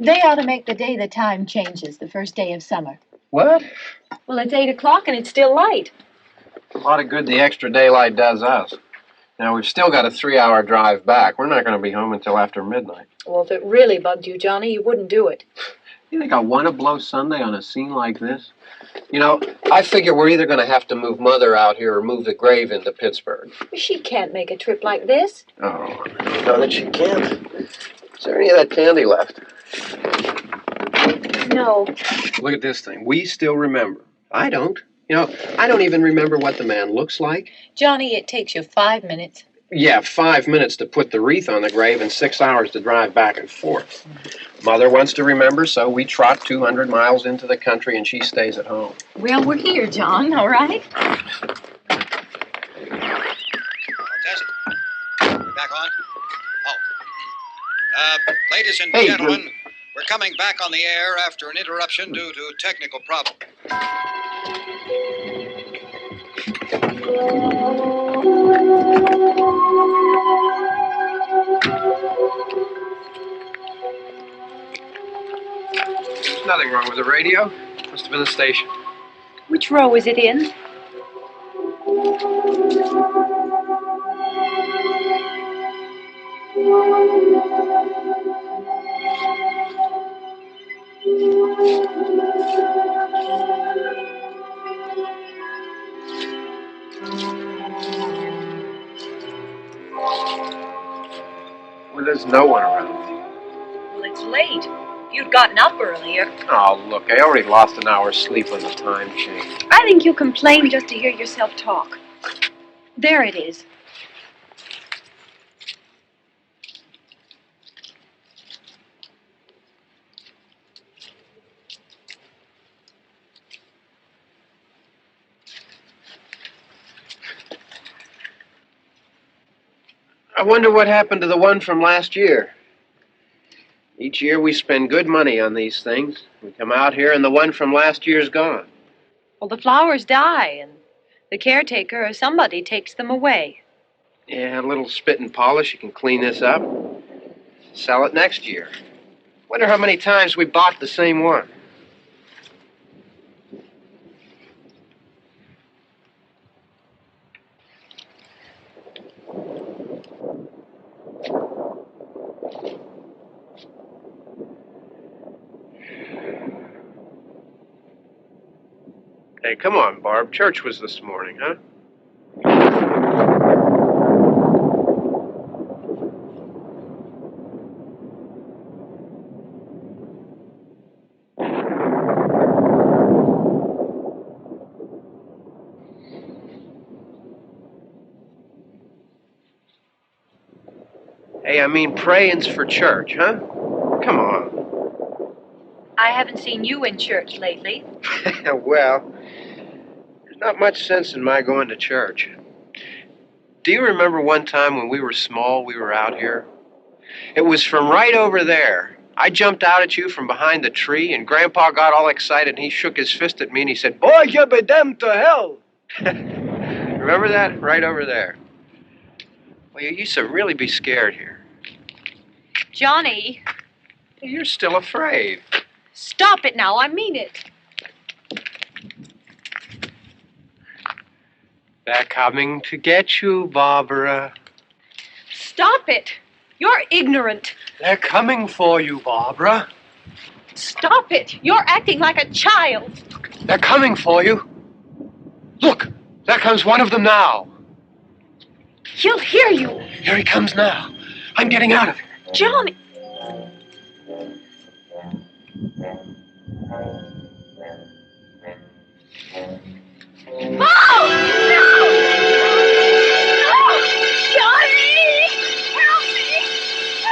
They ought to make the day the time changes, the first day of summer. What? Well, it's 8 o'clock and it's still light. A lot of good the extra daylight does us. Now, we've still got a 3-hour drive back. We're not going to be home until after midnight. Well, if it really bugged you, Johnny, you wouldn't do it. You think I want to blow Sunday on a scene like this? You know, I figure we're either going to have to move Mother out here or move the grave into Pittsburgh. She can't make a trip like this. Oh, no, that she can't. Is there any of that candy left? No. Look at this thing. We still remember. I don't. You know, I don't even remember what the man looks like. Johnny, it takes you 5 minutes. Yeah, 5 minutes to put the wreath on the grave and 6 hours to drive back and forth. Mother wants to remember, so we trot 200 miles into the country and she stays at home. Well, we're here, John, all right? Test. Back on? Oh. Ladies and gentlemen, we're coming back on the air after an interruption due to technical problem. There's nothing wrong with the radio. Must have been the station. Which row is it in? Well, there's no one around. Well, it's late. You'd gotten up earlier. Oh, look, I already lost an hour's sleep when the time changed. I think you complain just to hear yourself talk. There it is. I wonder what happened to the one from last year. Each year we spend good money on these things. We come out here and the one from last year's gone. Well, the flowers die, and the caretaker or somebody takes them away. Yeah, a little spit and polish. You can clean this up. Sell it next year. Wonder how many times we bought the same one. Hey, come on, Barb. Church was this morning, huh? Hey, I mean praying's for church, huh? Come on. I haven't seen you in church lately. Well, there's not much sense in my going to church. Do you remember one time when we were small, we were out here? It was from right over there. I jumped out at you from behind the tree, and Grandpa got all excited, and he shook his fist at me, and he said, "Boy, you be damned to hell." Remember that? Right over there. Well, you used to really be scared here. Johnny, You're still afraid. stop it now. I mean it. They're coming to get you, Barbara. Stop it. You're ignorant. They're coming for you, Barbara. Stop it. You're acting like a child. They're coming for you. Look, there comes one of them now. He'll hear you. Here he comes now. I'm getting out of here. Johnny. Oh, no! No! Johnny! Help me!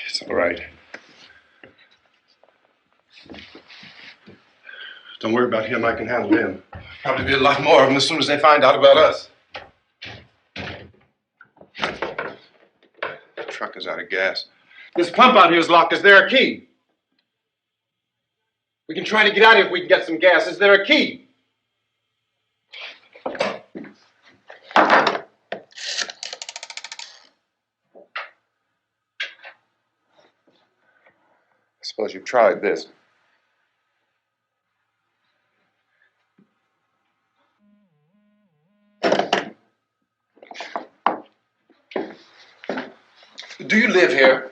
It's all right. Don't worry about him. I can handle him. Probably be a lot more of them as soon as they find out about us. The truck is out of gas. This pump out here is locked. Is there a key? We can try to get out of here if we can get some gas. Is there a key? I suppose you've tried this. Do you live here?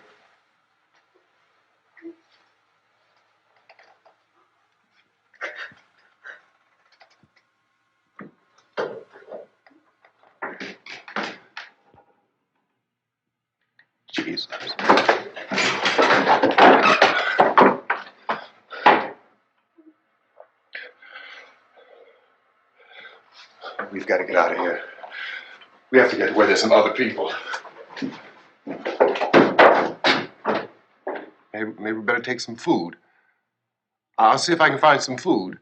Jesus. We've got to get out of here. We have to get where there's some other people. Maybe we better take some food. I'll see if I can find some food.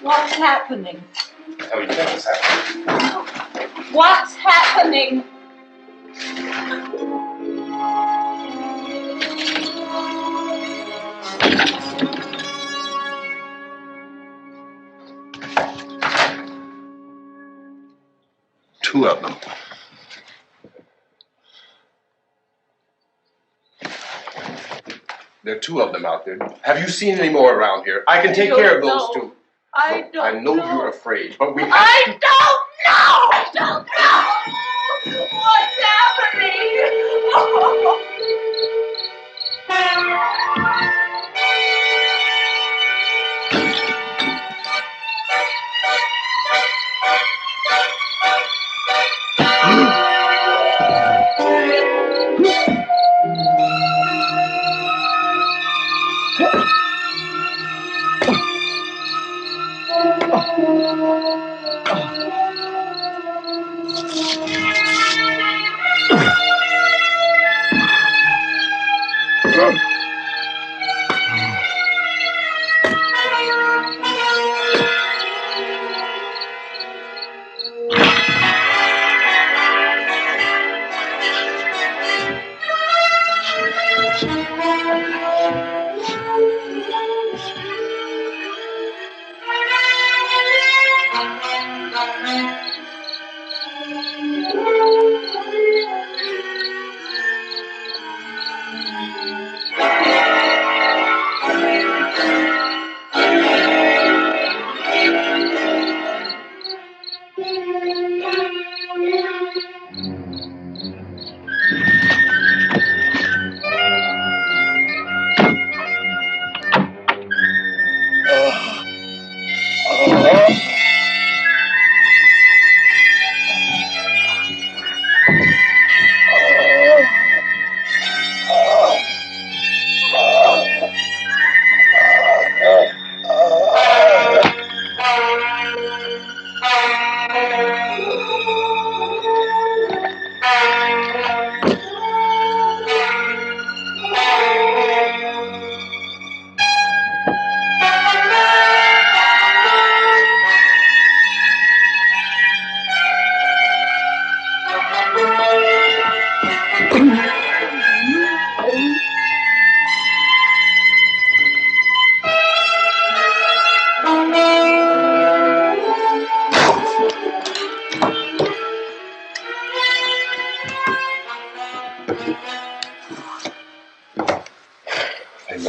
What's happening? Tell you what's happening. What's happening? Two of them. There are two of them out there. Have you seen any more around here? I can take care of those two. I don't I know know. you're afraid, but we have I to... don't know! I don't know! What's happening?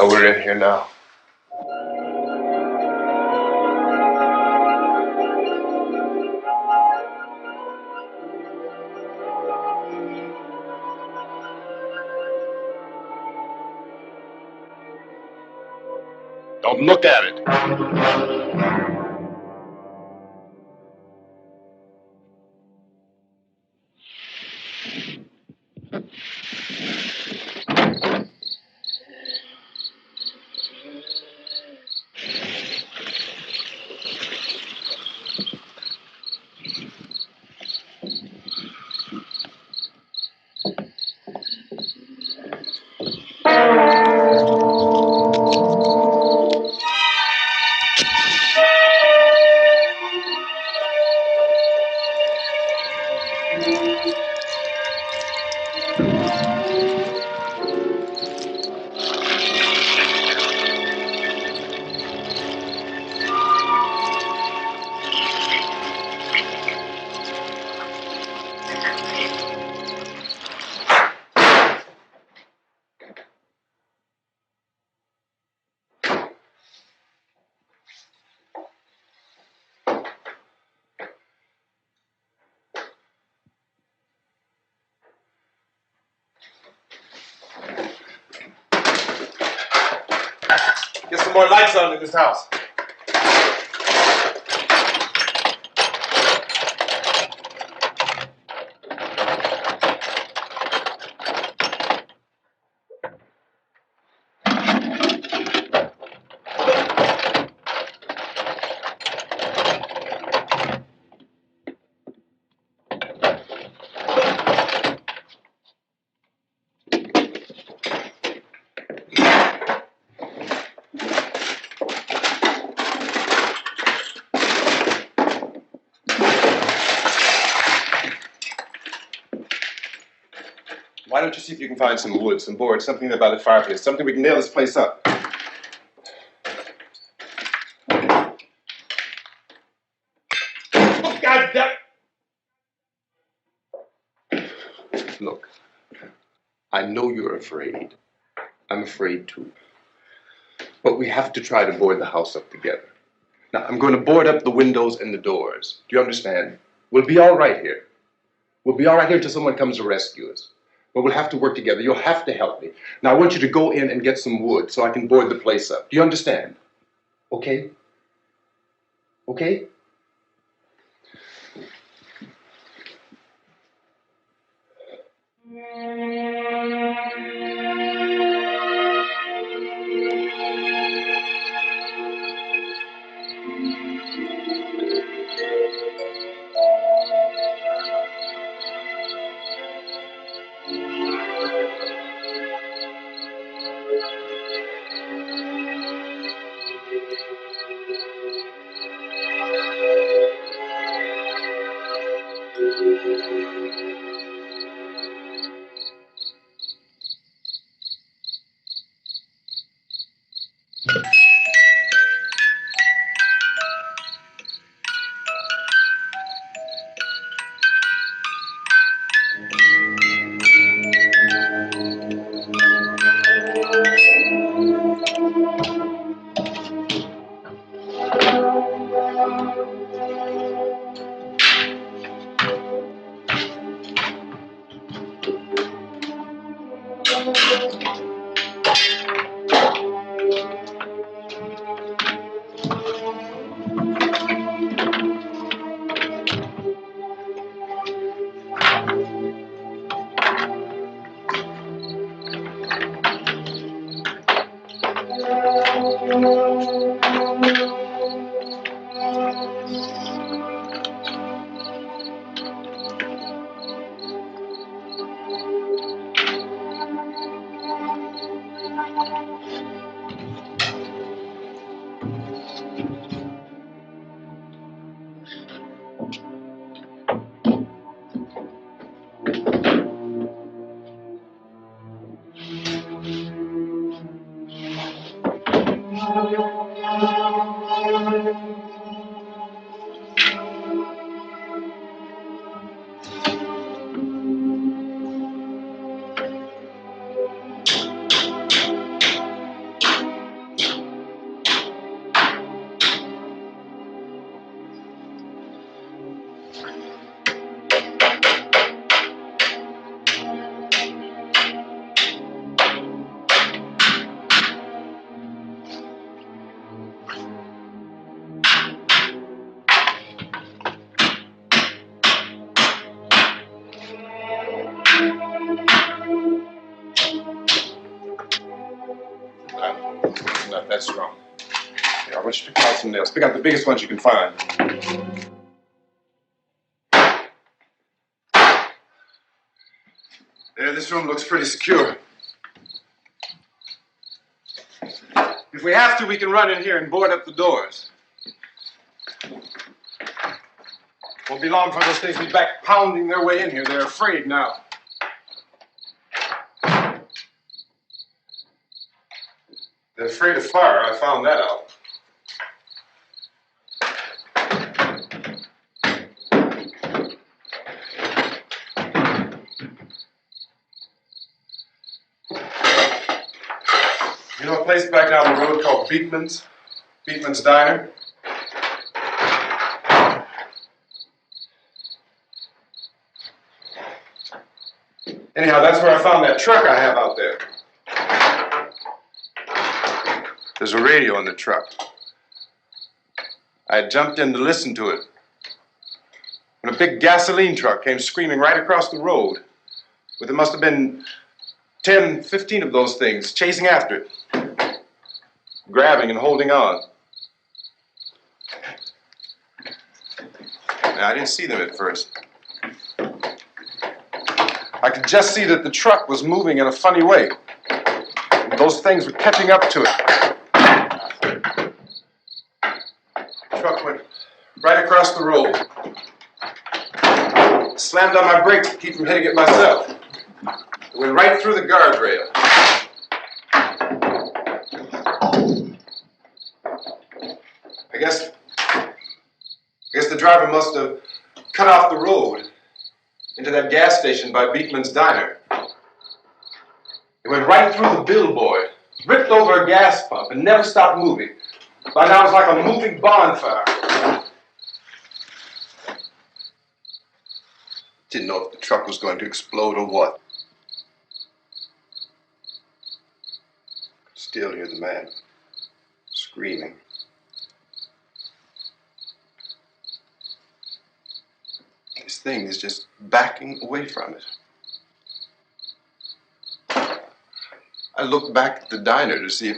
Oh, we're in here now. Don't look at it. Get some more lights on in this house. Why don't you see if you can find some wood, some board, something there by the fireplace, something we can nail this place up. Oh, God damn it! Look, I know you're afraid. I'm afraid too. But we have to try to board the house up together. Now, I'm going to board up the windows and the doors. Do you understand? We'll be all right here. We'll be all right here until someone comes to rescue us. But we'll have to work together. You'll have to help me. Now, I want you to go in and get some wood so I can board the place up. Do you understand? Okay? Okay? not that strong. Here, I want you to pick out some nails. Pick out the biggest ones you can find. There, this room looks pretty secure. If we have to, we can run in here and board up the doors. Won't be long before those things be back pounding their way in here. They're afraid now. They're afraid of fire. I found that out. You know a place back down the road called Beekman's? Beekman's Diner? Anyhow, that's where I found that truck I have out there. There's a radio in the truck. I jumped in to listen to it when a big gasoline truck came screaming right across the road with, it must have been 10, 15 of those things chasing after it, grabbing and holding on. Now, I didn't see them at first. I could just see that the truck was moving in a funny way. Those things were catching up to it. The truck went right across the road. Slammed on my brakes to keep from hitting it myself. It went right through the guardrail. I guess the driver must have cut off the road into that gas station by Beekman's Diner. It went right through the billboard, ripped over a gas pump, and never stopped moving. By now, it was like a moving bonfire. Didn't know if the truck was going to explode or what. Still hear the man screaming. This thing is just backing away from it. I looked back at the diner to see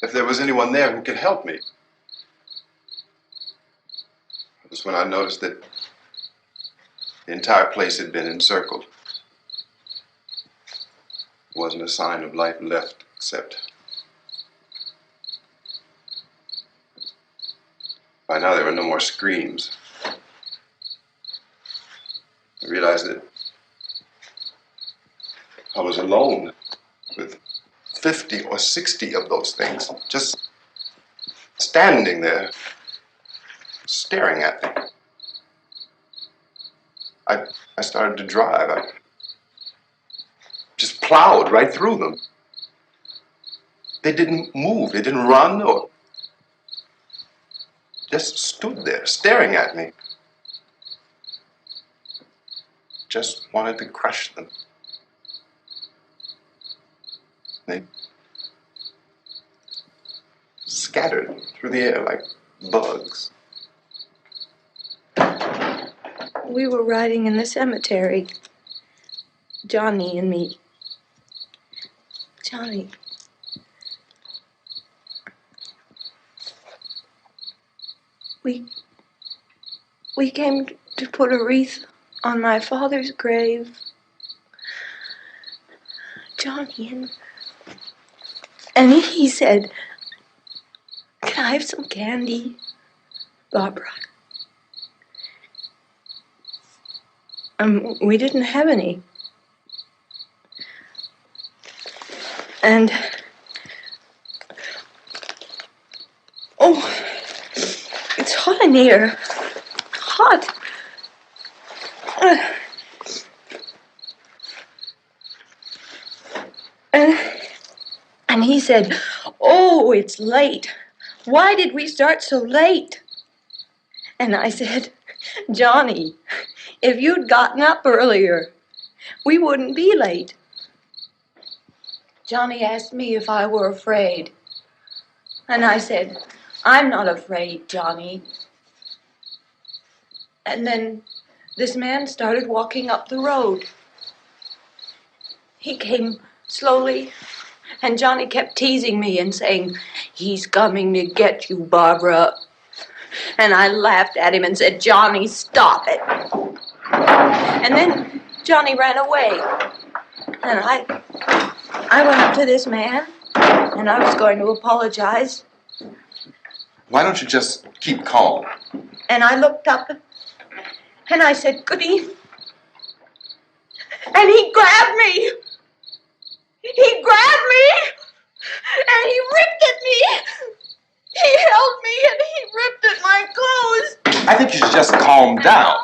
if there was anyone there who could help me. It was when I noticed that the entire place had been encircled. There wasn't a sign of life left except by now there were no more screams. I realized that I was alone with 50 or 60 of those things just standing there, staring at me. I started to drive. I just plowed right through them. They didn't move. They didn't run or just stood there staring at me. Just wanted to crush them. They scattered through the air like bugs. We were riding in the cemetery, Johnny and me. Johnny. We came to put a wreath on my father's grave. Johnny, and he said, "Can I have some candy, Barbara?" We didn't have any. And, oh, it's hot in here. Hot. And he said, "Oh, it's late. Why did we start so late?" And I said, "Johnny, if you'd gotten up earlier, we wouldn't be late." Johnny asked me if I were afraid. And I said, "I'm not afraid, Johnny." And then this man started walking up the road. He came slowly And Johnny kept teasing me and saying, "He's coming to get you, Barbara." And I laughed at him and said, "Johnny, stop it." And then Johnny ran away. And I went up to this man, and I was going to apologize. Why don't you just keep calm? And I looked up, and I said, "Good evening." And he grabbed me. He grabbed me, and he ripped at me. He held me, and he ripped at my clothes. I think you should just calm down.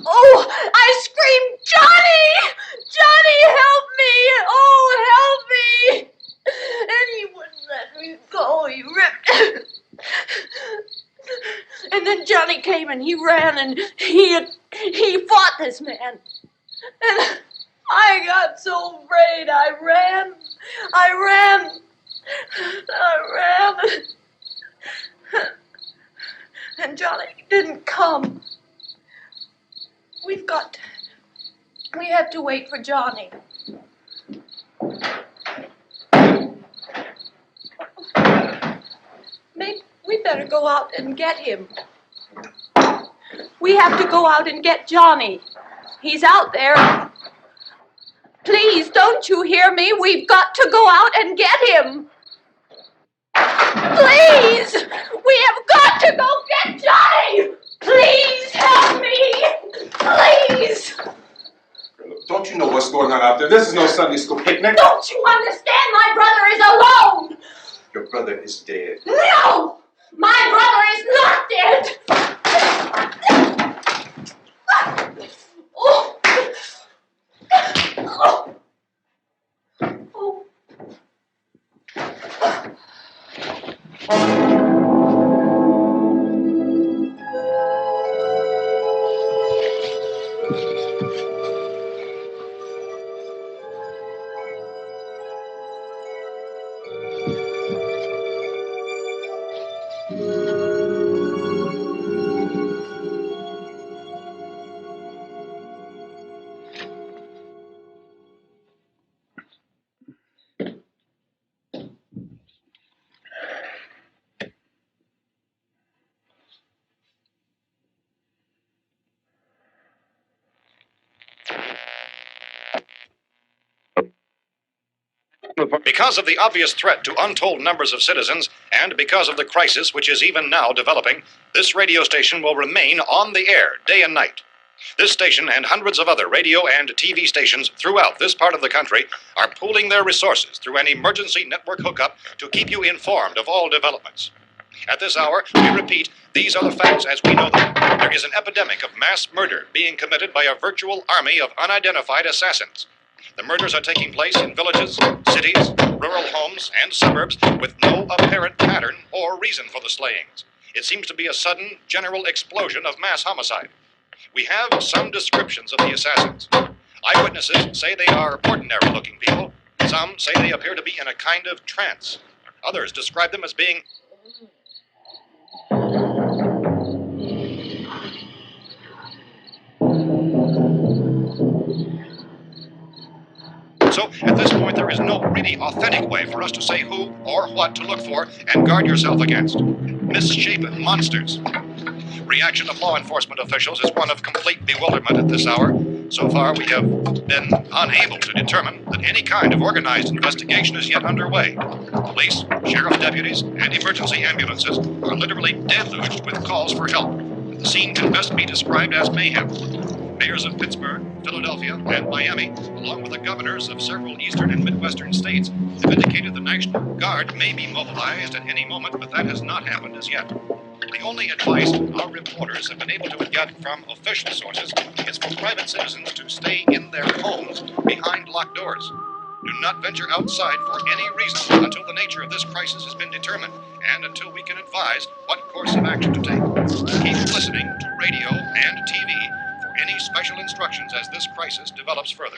Oh, I screamed, "Johnny! Johnny, help me! Oh, help me!" And he wouldn't let me go. He ripped. And then Johnny came and he ran and he fought this man. And I got so afraid. I ran. And Johnny didn't come. We have to wait for Johnny. Maybe we better go out and get him. We have to go out and get Johnny. He's out there. Please, don't you hear me? We've got to go out and get him. Please! We have got to go get Johnny! Please help me! Please! Don't you know what's going on out there? This is no Sunday school picnic. Don't you understand? My brother is alone! Your brother is dead. No! My brother is not dead! Oh. Because of the obvious threat to untold numbers of citizens, and because of the crisis which is even now developing, this radio station will remain on the air day and night. This station and hundreds of other radio and TV stations throughout this part of the country are pooling their resources through an emergency network hookup to keep you informed of all developments. At this hour, we repeat, these are the facts as we know them. There is an epidemic of mass murder being committed by a virtual army of unidentified assassins. The murders are taking place in villages, cities, rural homes, and suburbs with no apparent pattern or reason for the slayings. It seems to be a sudden, general explosion of mass homicide. We have some descriptions of the assassins. Eyewitnesses say they are ordinary-looking people. Some say they appear to be in a kind of trance. Others describe them as being So, at this point, there is no really authentic way for us to say who or what to look for and guard yourself against. Misshapen monsters. Reaction of law enforcement officials is one of complete bewilderment at this hour. So far, we have been unable to determine that any kind of organized investigation is yet underway. Police, sheriff deputies, and emergency ambulances are literally deluged with calls for help. The scene can best be described as mayhem. Mayors of Pittsburgh, Philadelphia, and Miami, along with the governors of several eastern and midwestern states, have indicated the National Guard may be mobilized at any moment, but that has not happened as yet. The only advice our reporters have been able to get from official sources is for private citizens to stay in their homes behind locked doors. Do not venture outside for any reason until the nature of this crisis has been determined and until we can advise what course of action to take. Keep listening to radio and TV for any special instructions as this crisis develops further.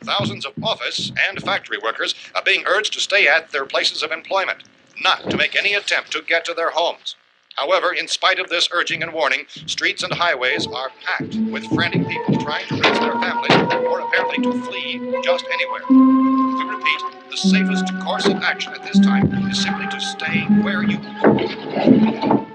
Thousands of office and factory workers are being urged to stay at their places of employment, not to make any attempt to get to their homes. However, in spite of this urging and warning, streets and highways are packed with frantic people trying to reach their families or apparently to flee just anywhere. We repeat, the the safest course of action at this time is simply to stay where you are.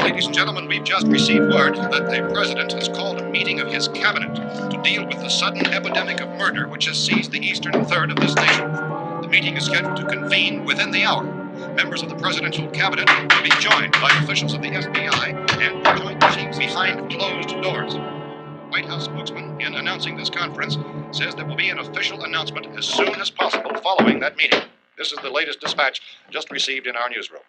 Ladies and gentlemen, we've just received word that the President has called a meeting of his cabinet to deal with the sudden epidemic of murder which has seized the eastern third of this nation. The meeting is scheduled to convene within the hour. Members of the presidential cabinet will be joined by officials of the FBI and joint chiefs behind closed doors. The White House spokesman, in announcing this conference, says there will be an official announcement as soon as possible following that meeting. This is the latest dispatch just received in our newsroom.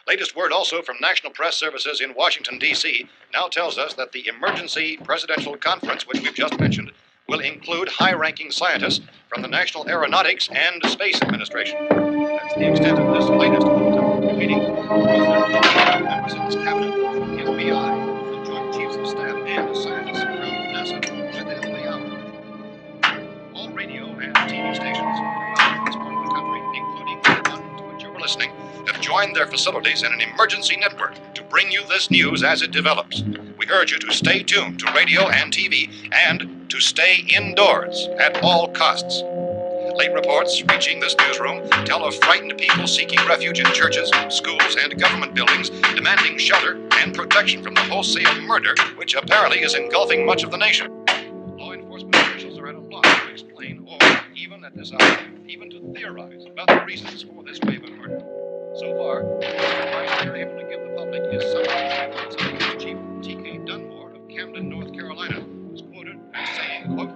Latest word also from National Press Services in Washington, D.C. now tells us that the emergency presidential conference, which we've just mentioned, will include high-ranking scientists from the National Aeronautics and Space Administration. That's the extent of this latest bulletin. Meeting members of this cabinet, the FBI, the Joint Chiefs of Staff, and scientists from NASA within the hour. All radio and TV stations throughout this part of the country, including the one to which you're listening, have joined their facilities in an emergency network to bring you this news as it develops. We urge you to stay tuned to radio and TV and to stay indoors at all costs. Late reports reaching this newsroom tell of frightened people seeking refuge in churches, schools, and government buildings, demanding shelter and protection from the wholesale murder which apparently is engulfing much of the nation. Law enforcement officials are at a loss to explain or, even at this hour, even to theorize about the reasons for this wave of murder. So far, the advice we are able to give the public is some Chief T.K. Dunmore of Camden, North Carolina, was quoted as saying, quote,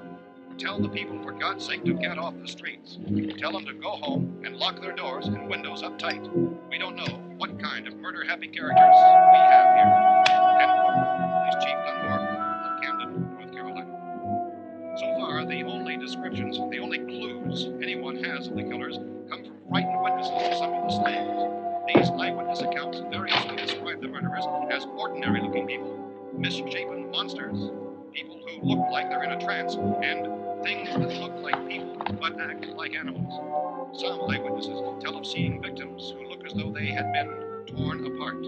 "Tell the people, for God's sake, to get off the streets. Tell them to go home and lock their doors and windows up tight. We don't know what kind of murder-happy characters we have here." End quote. This Chief Dunmore of Camden, North Carolina. So far, the only descriptions, the only clues anyone has of the killers come from frightened witnesses to some of the slayings. These eyewitness accounts variously describe the murderers as ordinary-looking people, misshapen monsters, people who look like they're in a trance, and things that look like people but act like animals. Some eyewitnesses tell of seeing victims who look as though they had been torn apart.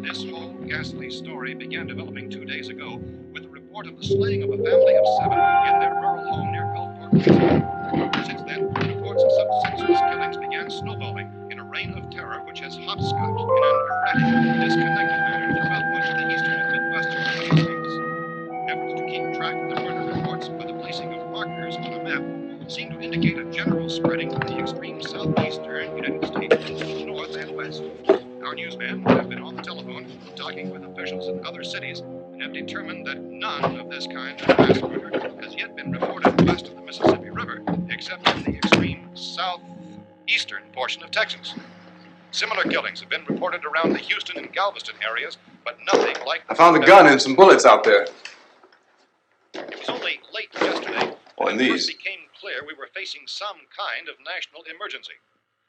This whole ghastly story began developing 2 days ago with the report of the slaying of a family of 7 in their rural home near Gulfport, Louisiana. Since then, reports of such senseless killings began snowballing in a reign of terror which has hopscotched in an erratic, disconnected manner throughout much of the eastern and midwestern United States. Efforts to keep track of the murder reports by the placing of markers on a map seem to indicate a general spreading from the extreme southeastern United States to the north and west. Our newsmen have been on the telephone talking with officials in other cities and have determined that none of this kind of mass murder has yet been reported west of the Mississippi River, except in the extreme southeastern portion of Texas. Similar killings have been reported around the Houston and Galveston areas, but nothing like I found a gun and some bullets out there. It was only late yesterday when it first became clear we were facing some kind of national emergency.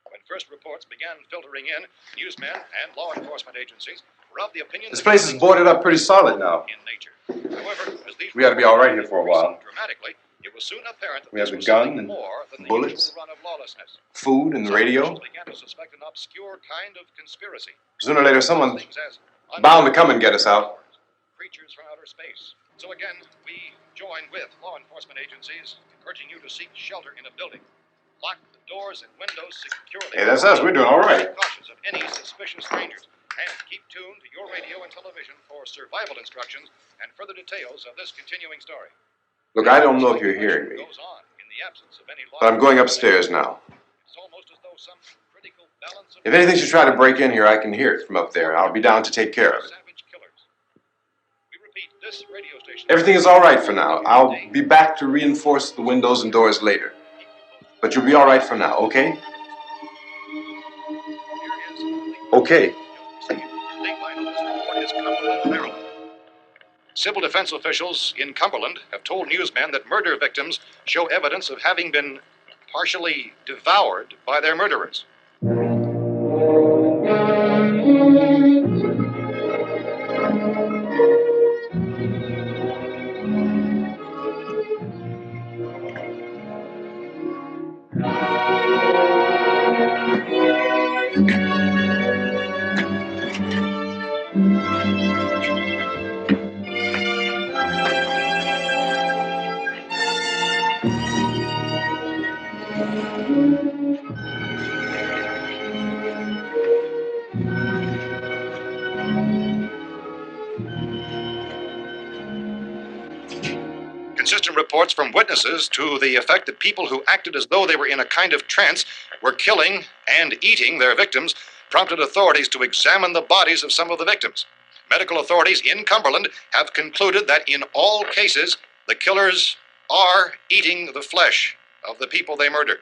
When first reports began filtering in, newsmen and law enforcement agencies were of the opinion This place is boarded up pretty solid now. in nature. However, as these We ought to be all right here for a while. dramatically, it was soon apparent that We have this the was gun something and more than the bullets, usual run of lawlessness. food and the Some radio. officials began to suspect an obscure kind of conspiracy. Sooner or later, someone's Things as bound to come and get us out. creatures from outer space. So again, we join with law enforcement agencies, urging you to seek shelter in a building. Lock the doors and windows securely. Hey, that's us. We're doing all right. Be cautious of any suspicious strangers, and keep tuned to your radio and television for survival instructions and further details of this continuing story. Look, I don't know if you're hearing me, Goes on in the absence of any law. but I'm going upstairs now. It's almost as though some critical balance of If anything should try to break in here, I can hear it from up there. I'll be down to take care of it. savage killers. We repeat, this radio station. Everything is all right for now. I'll be back to reinforce the windows and doors later. But you'll be all right for now, okay? Okay. Civil defense officials in Cumberland have told newsmen that murder victims show evidence of having been partially devoured by their murderers. Consistent reports from witnesses to the effect that people who acted as though they were in a kind of trance were killing and eating their victims prompted authorities to examine the bodies of some of the victims. Medical authorities in Cumberland have concluded that in all cases, the killers are eating the flesh of the people they murdered.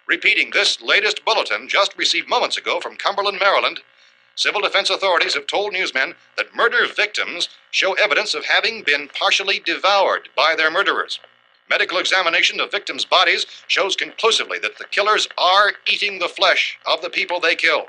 Repeating this latest bulletin just received moments ago from Cumberland, Maryland, civil defense authorities have told newsmen that murder victims show evidence of having been partially devoured by their murderers. Medical examination of victims' bodies shows conclusively that the killers are eating the flesh of the people they kill.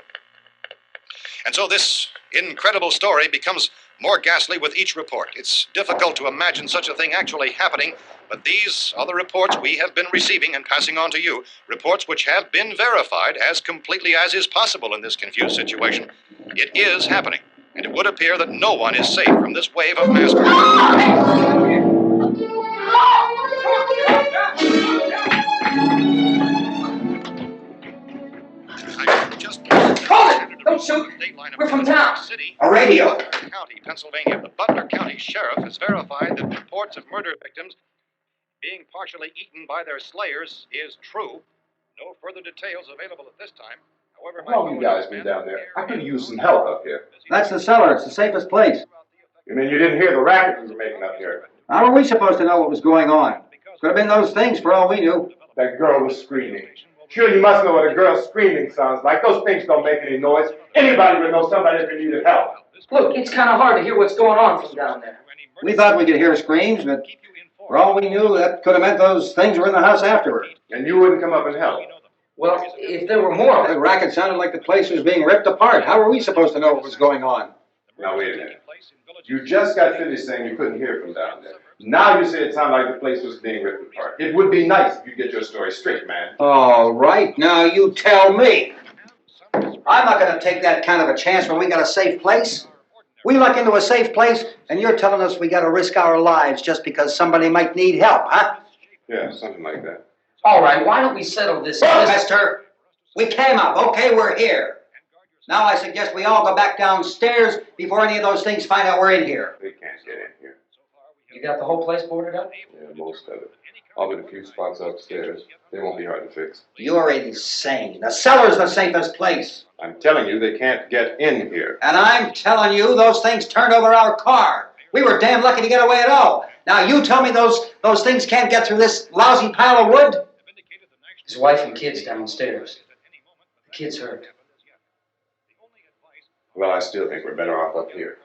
And so this incredible story becomes more ghastly with each report. It's difficult to imagine such a thing actually happening, but these are the reports we have been receiving and passing on to you, reports which have been verified as completely as is possible in this confused situation. It is happening, and it would appear that no one is safe from this wave of mass murder. Hold it! Don't shoot! We're from town. A radio. County, Pennsylvania. The Butler County Sheriff has verified that reports of murder victims being partially eaten by their slayers is true. No further details available at this time. However, How long you guys been down there? I could use some help up here. That's the cellar. It's the safest place. You mean you didn't hear the racket we were making up here? How were we supposed to know what was going on? Could have been those things for all we knew. That girl was screaming. Sure, you must know what a girl screaming sounds like. Those things don't make any noise. Anybody would know somebody if they needed help. Look, it's kind of hard to hear what's going on from down there. We thought we could hear screams, but for all we knew, that could have meant those things were in the house afterward. And you wouldn't come up and help. Well, if there were more of The them. racket sounded like the place was being ripped apart. How were we supposed to know what was going on? Now, wait a minute. You just got finished saying you couldn't hear from down there. Now you say it sounded like the place was being ripped apart. It would be nice if you get your story straight, man. All right, now you tell me. I'm not going to take that kind of a chance when we got a safe place. We luck into a safe place, and you're telling us we got to risk our lives just because somebody might need help, huh? Yeah, something like that. All right, why don't we settle this? Look, mister, we came up. Okay, we're here. Now I suggest we all go back downstairs before any of those things find out we're in here. They can't get in here. You got the whole place boarded up? Yeah, most of it. I'll get a few spots upstairs. They won't be hard to fix. You're insane. The cellar's the safest place. I'm telling you, they can't get in here. And I'm telling you, those things turned over our car. We were damn lucky to get away at all. Now you tell me those things can't get through this lousy pile of wood? His wife and kids downstairs. The kid's hurt. Well, I still think we're better off up here.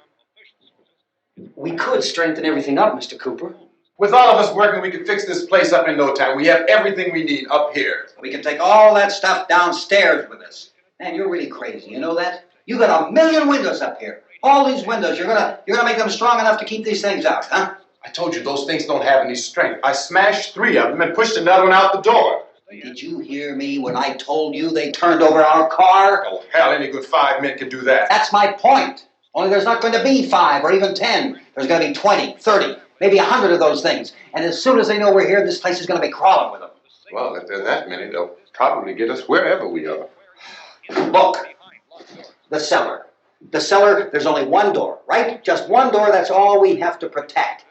We could strengthen everything up, Mr. Cooper. With all of us working, we can fix this place up in no time. We have everything we need up here. We can take all that stuff downstairs with us. Man, you're really crazy. You know that? You got 1,000,000 windows up here. All these windows, you're gonna make them strong enough to keep these things out, huh? I told you those things don't have any strength. I smashed 3 of them and pushed another one out the door. Did you hear me when I told you they turned over our car? Oh, hell, any good 5 men can do that. That's my point. Only there's not going to be 5 or even 10. There's going to be 20, 30, maybe 100 of those things. And as soon as they know we're here, this place is going to be crawling with them. Well, if there are that many, they'll probably get us wherever we are. Look, the cellar. The cellar, there's only one door, right? Just one door, that's all we have to protect.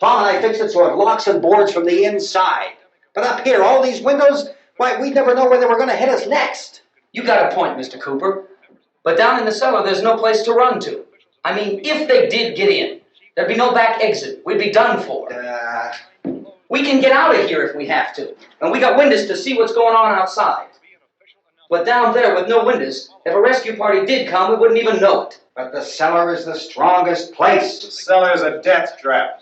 Tom and I fixed it so it locks and boards from the inside. But up here, all these windows, why, we'd never know where they were going to hit us next. You got a point, Mr. Cooper. But down in the cellar, there's no place to run to. I mean, if they did get in, there'd be no back exit. We'd be done for. We can get out of here if we have to. And we got windows to see what's going on outside. But down there with no windows, if a rescue party did come, we wouldn't even know it. But the cellar is the strongest place. The cellar's a death trap.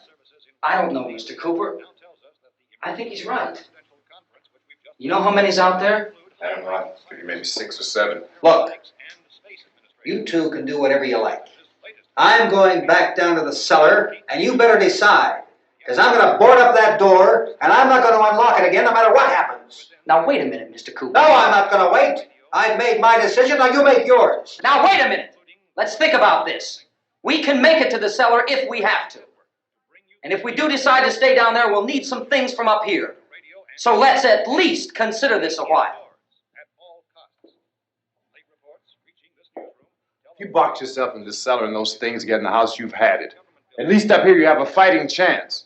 I don't know, Mr. Cooper. I think he's right. You know how many's out there? I don't know. Maybe 6 or 7. Look, you two can do whatever you like. I'm going back down to the cellar, and you better decide. Because I'm going to board up that door, and I'm not going to unlock it again no matter what happens. Now, wait a minute, Mr. Cooper. No, I'm not going to wait. I've made my decision, now you make yours. Now, wait a minute. Let's think about this. We can make it to the cellar if we have to. And if we do decide to stay down there, we'll need some things from up here. So let's at least consider this a while. If you box yourself in this cellar and those things get in the house, you've had it. At least up here you have a fighting chance.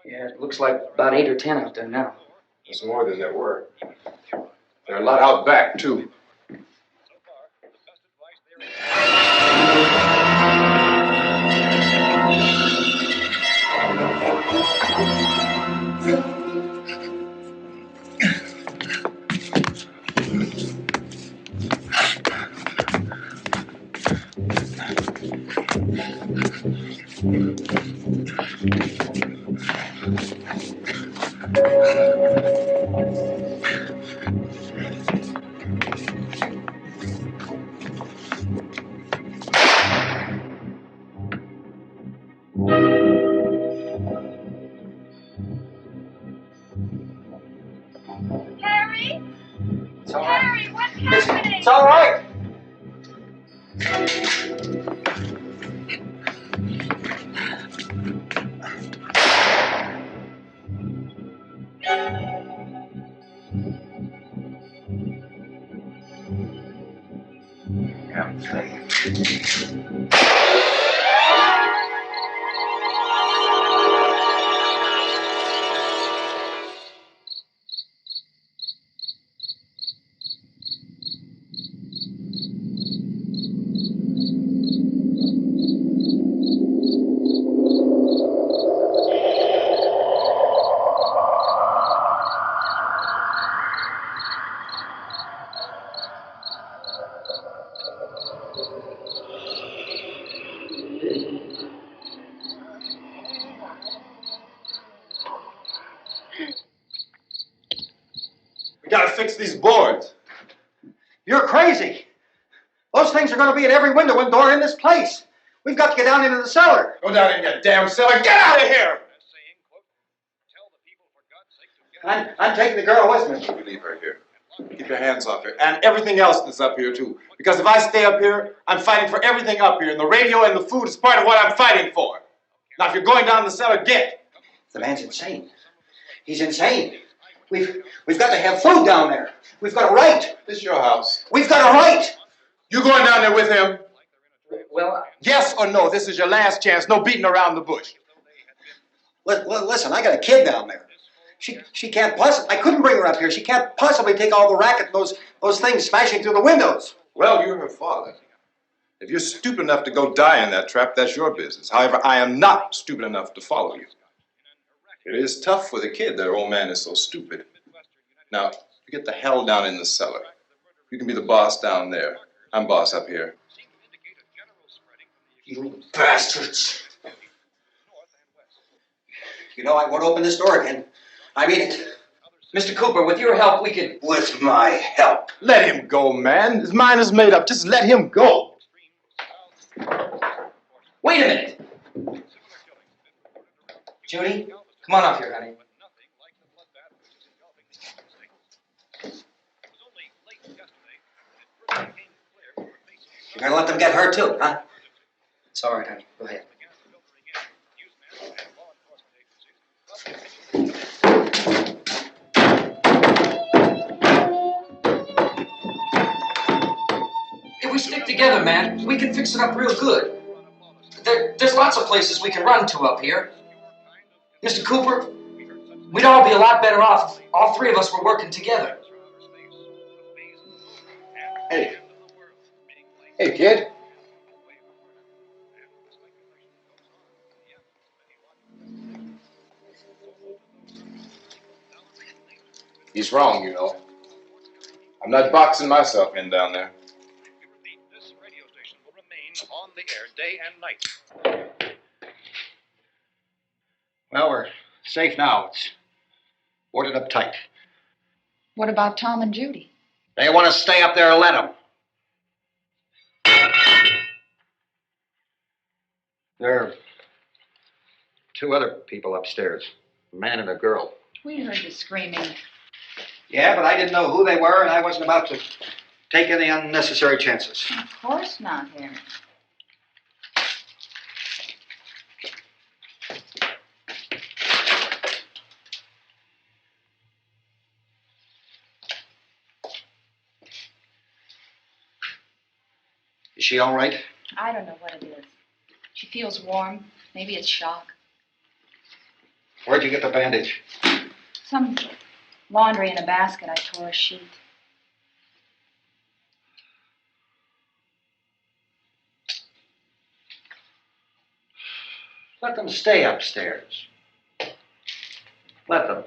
Yeah, it looks like about 8 or 10 out there now. There's more than there were. There are a lot out back, too. Harry? It's all right. Harry, what's happening? It's all right. Damn thing. We gotta fix these boards. You're crazy. Those things are going to be at every window and door in this place. We've got to get down into the cellar. Go down in your damn cellar. Get out of here! I'm taking the girl with me. You leave her here. Keep your hands off her. And everything else that's up here, too. Because if I stay up here, I'm fighting for everything up here. And the radio and the food is part of what I'm fighting for. Now, if you're going down the cellar, get. The man's insane. He's insane. We've got to have food down there. We've got a right. This is your house. We've got a right. You going down there with him? Well, Yes or no? This is your last chance. No beating around the bush. Listen, I got a kid down there. She can't possibly. I couldn't bring her up here. She can't possibly take all the racket and those things smashing through the windows. Well, you're her father. If you're stupid enough to go die in that trap, that's your business. However, I am not stupid enough to follow you. It is tough for the kid that old man is so stupid. Now, you get the hell down in the cellar. You can be the boss down there. I'm boss up here. You bastards. You know I won't open this door again. I mean it. Mr. Cooper, with your help, we could... With my help. Let him go, man. His mind is made up. Just let him go. Wait a minute. Judy, come on up here, honey. You're gonna let them get hurt too, huh? It's all right, honey. Go ahead. If we stick together, man, we can fix it up real good. There's lots of places we can run to up here. Mr. Cooper, we'd all be a lot better off if all three of us were working together. Hey. Hey, kid. He's wrong, you know. I'm not boxing myself in down there. This radio station will remain on the air day and night. Well, we're safe now. It's boarded up tight. What about Tom and Judy? They want to stay up there, let them. There are two other people upstairs, a man and a girl. We heard the screaming. Yeah, but I didn't know who they were, and I wasn't about to take any unnecessary chances. Of course not, Harry. Is she all right? I don't know what it is. She feels warm. Maybe it's shock. Where'd you get the bandage? Some laundry in a basket. I tore a sheet. Let them stay upstairs. Let them.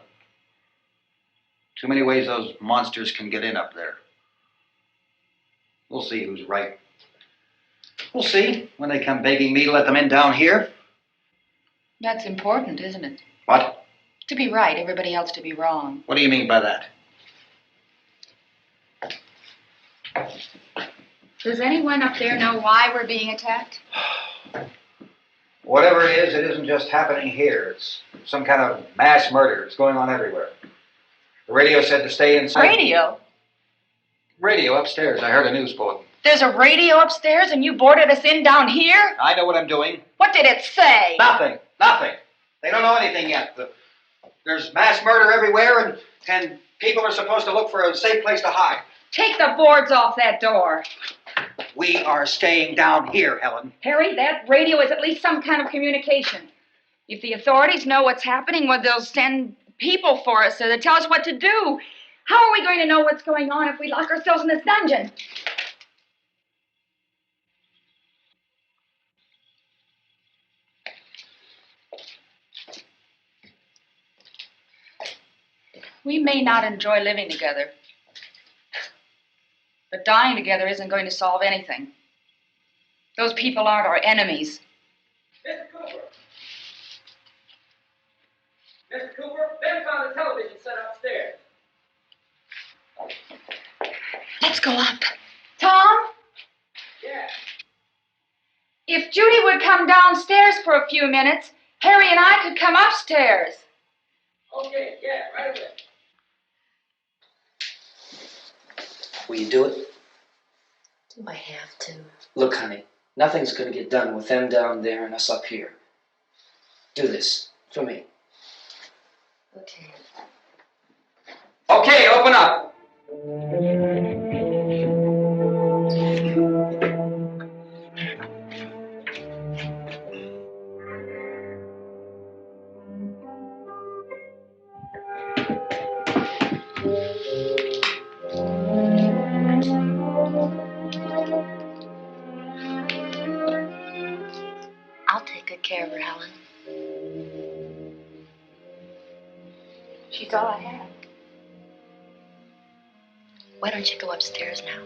Too many ways those monsters can get in up there. We'll see who's right. We'll see when they come begging me to let them in down here. That's important, isn't it? What? To be right, everybody else to be wrong. What do you mean by that? Does anyone up there know why we're being attacked? Whatever it isn't just happening here. It's some kind of mass murder. It's going on everywhere. The radio said to stay inside. Radio? Radio upstairs. I heard a news bulletin. There's a radio upstairs and you boarded us in down here? I know what I'm doing. What did it say? Nothing. Nothing. They don't know anything yet. There's mass murder everywhere, and people are supposed to look for a safe place to hide. Take the boards off that door. We are staying down here, Helen. Harry, that radio is at least some kind of communication. If the authorities know what's happening, well, they'll send people for us so they'll tell us what to do. How are we going to know what's going on if we lock ourselves in this dungeon? We may not enjoy living together, but dying together isn't going to solve anything. Those people aren't our enemies. Mr. Cooper! Mr. Cooper, Ben found a television set upstairs. Let's go up. Tom? Yeah. If Judy would come downstairs for a few minutes, Harry and I could come upstairs. Okay, yeah, right away. Will you do it? Do I have to? Look, honey, nothing's gonna get done with them down there and us up here. Do this for me. Okay. Okay, open up. I'll take good care of her, Helen. She's all I have. Why don't you go upstairs now?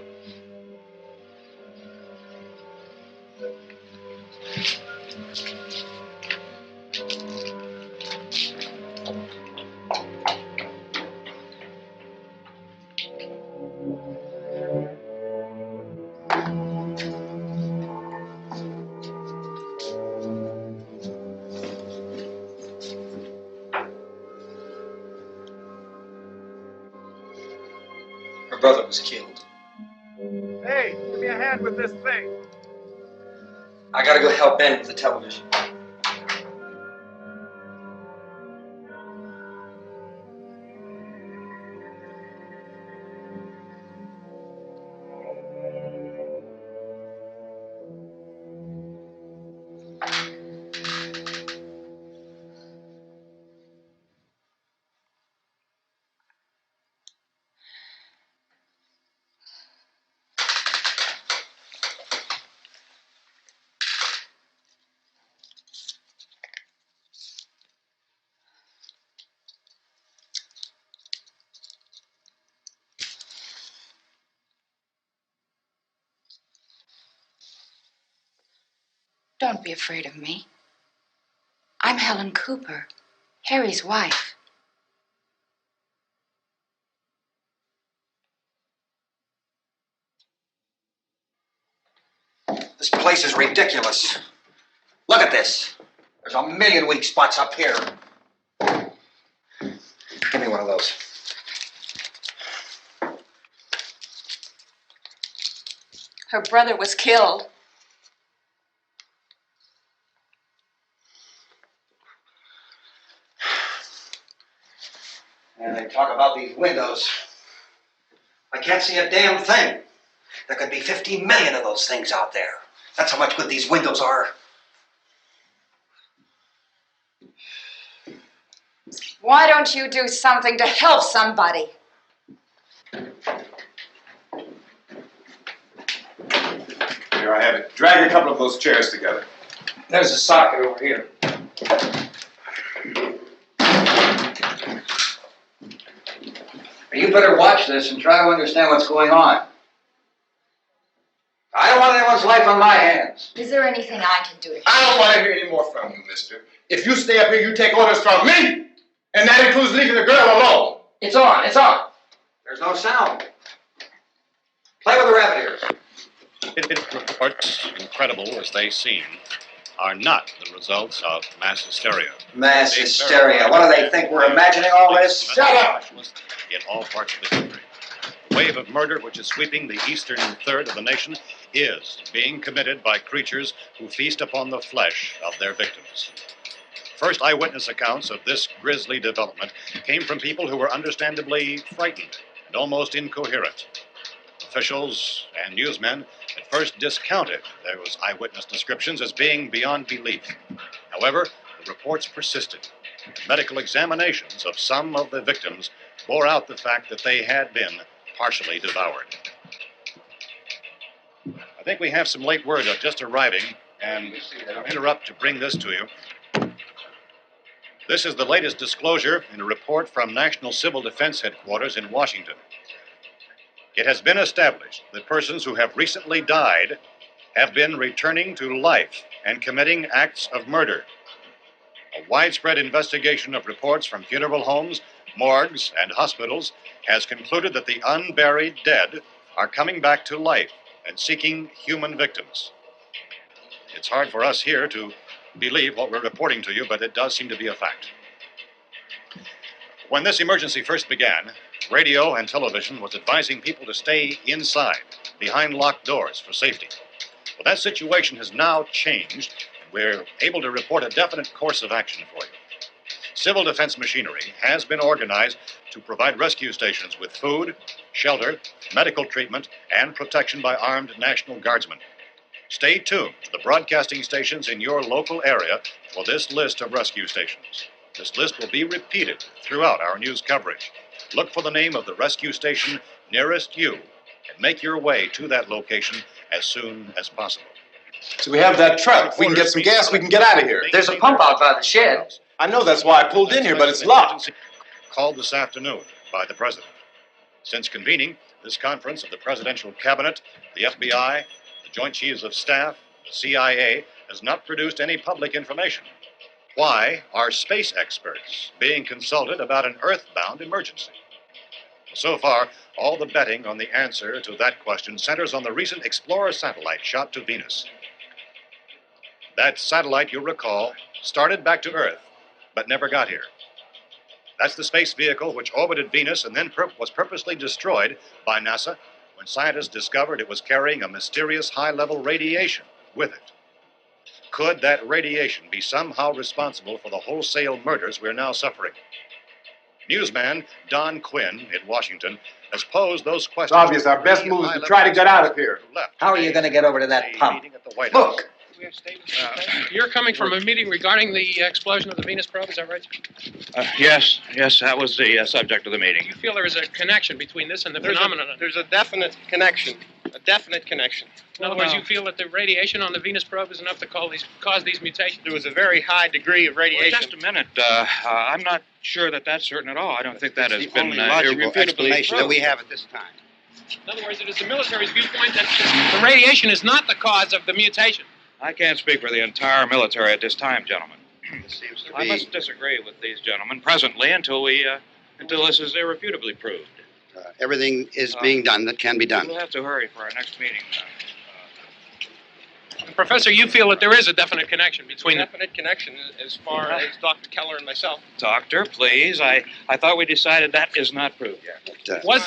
Her brother was killed. Hey, give me a hand with this thing. I gotta go help Ben with the television. Don't be afraid of me. I'm Helen Cooper, Harry's wife. This place is ridiculous. Look at this. There's a million weak spots up here. Give me one of those. Her brother was killed. And they talk about these windows. I can't see a damn thing. There could be 50 million of those things out there. That's how much good these windows are. Why don't you do something to help somebody? Here I have it. Drag a couple of those chairs together. There's a socket over here. You better watch this and try to understand what's going on. I don't want anyone's life on my hands. Is there anything I can do to help? I don't want to hear any more from you, mister. If you stay up here, you take orders from me. And that includes leaving the girl alone. It's on, it's on. There's no sound. Play with the rabbit ears. Reports, incredible as they seem, are not the results of mass hysteria. Mass hysteria. What do they think? We're imagining all this? Shut up! In all parts of the country. The wave of murder which is sweeping the eastern third of the nation is being committed by creatures who feast upon the flesh of their victims. First eyewitness accounts of this grisly development came from people who were understandably frightened and almost incoherent. Officials and newsmen at first discounted those eyewitness descriptions as being beyond belief. However, the reports persisted. Medical examinations of some of the victims bore out the fact that they had been partially devoured. I think we have some late word just arriving, and I'll interrupt to bring this to you. This is the latest disclosure in a report from National Civil Defense Headquarters in Washington. It has been established that persons who have recently died have been returning to life and committing acts of murder. A widespread investigation of reports from funeral homes, morgues, and hospitals has concluded that the unburied dead are coming back to life and seeking human victims. It's hard for us here to believe what we're reporting to you, but it does seem to be a fact. When this emergency first began, radio and television was advising people to stay inside, behind locked doors for safety. Well, that situation has now changed, and we're able to report a definite course of action for you. Civil defense machinery has been organized to provide rescue stations with food, shelter, medical treatment, and protection by armed National Guardsmen. Stay tuned to the broadcasting stations in your local area for this list of rescue stations. This list will be repeated throughout our news coverage. Look for the name of the rescue station nearest you and make your way to that location as soon as possible. So we have that truck. If we can get some gas, we can get out of here. There's a pump out by the shed. I know, that's why I pulled in here, but it's locked. Called this afternoon by the President. Since convening this conference of the Presidential Cabinet, the FBI, the Joint Chiefs of Staff, the CIA has not produced any public information. Why are space experts being consulted about an earthbound emergency? So far, all the betting on the answer to that question centers on the recent Explorer satellite shot to Venus. That satellite, you'll recall, started back to Earth, but never got here. That's the space vehicle which orbited Venus and then was purposely destroyed by NASA when scientists discovered it was carrying a mysterious high-level radiation with it. Could that radiation be somehow responsible for the wholesale murders we're now suffering? Newsman Don Quinn in Washington has posed those questions. It's obvious our best move is to try to get out of here. How are you going to get over to that pump? Look! You're coming from a meeting regarding the explosion of the Venus probe, is that right? Yes, that was the subject of the meeting. You feel there is a connection between this and the phenomenon? There's a definite connection. A definite connection. In other words, you feel that the radiation on the Venus probe is enough to cause these mutations? There was a very high degree of radiation. Well, just a minute. I'm not sure that that's certain at all. I don't think that has been only logical irrefutably explanation that proved. we have at this time. In other words, it is the military's viewpoint that the radiation is not the cause of the mutation. I can't speak for the entire military at this time, gentlemen. This seems to I must disagree with these gentlemen presently until this is irrefutably proved. Everything is being done that can be done. We'll have to hurry for our next meeting. Professor, you feel that there is a definite connection between them? Definite connection as far as Dr. Keller and myself. Doctor, please. I thought we decided that is not proved yet. Was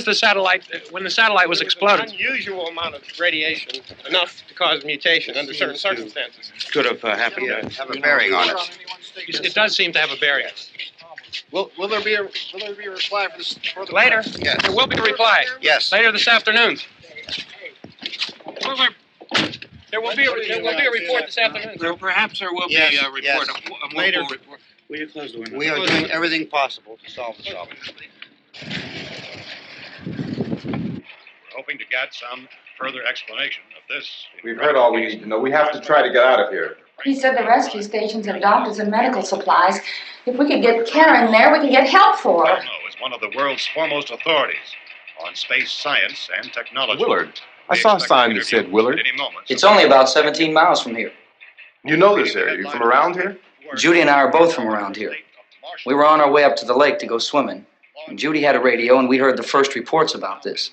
the satellite, when the satellite was exploded? An unusual amount of radiation, enough to cause mutation under certain circumstances. Could have happened. Have a bearing on it. It does seem to have a bearing. Will there be a reply for this? Later? Yes. There will be a reply. Yes. Later this afternoon. There will be a report this afternoon. Well, perhaps there will be Yes, a report, yes. a Later. mobile report. Will you close the window? We are doing everything possible to solve the problem. We're hoping to get some further explanation of this. We've heard all we need to know. We have to try to get out of here. He said the rescue stations have doctors and medical supplies. If we could get care in there, we could get help for her. Romero is one of the world's foremost authorities on space science and technology. Willard. I saw a sign that said Willard. At any moment. It's only about 17 miles from here. You know this area. You from around here? Judy and I are both from around here. We were on our way up to the lake to go swimming, and Judy had a radio, and we heard the first reports about this.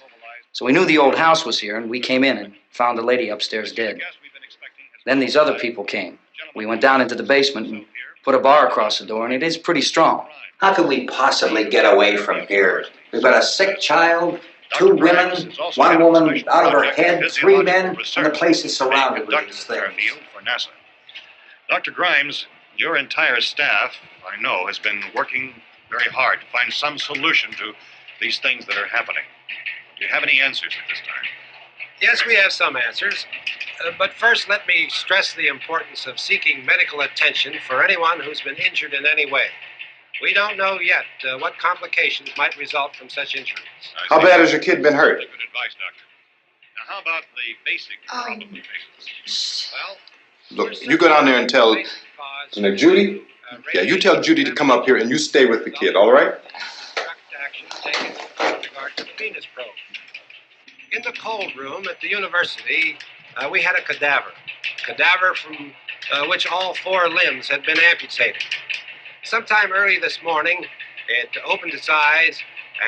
So we knew the old house was here, and we came in and found the lady upstairs dead. Then these other people came. We went down into the basement and put a bar across the door, and it is pretty strong. How could we possibly get away from here? We've got a sick child, 2 women, 1 woman out of her head, 3 men, and the place is surrounded with these things. For NASA. Dr. Grimes, your entire staff, I know, has been working very hard to find some solution to these things that are happening. Do you have any answers at this time? Yes, we have some answers. But first, let me stress the importance of seeking medical attention for anyone who's been injured in any way. We don't know yet what complications might result from such injuries. How bad has your kid been hurt? Good advice, Doctor. Now, how about the basic complications? Well, Look, you go down there and tell Judy. Yeah, you tell Judy to come up here and you stay with the kid, all right? Action taken with regard to the Venus probe. In the cold room at the university, we had a cadaver from which all 4 limbs had been amputated. Sometime early this morning, it opened its eyes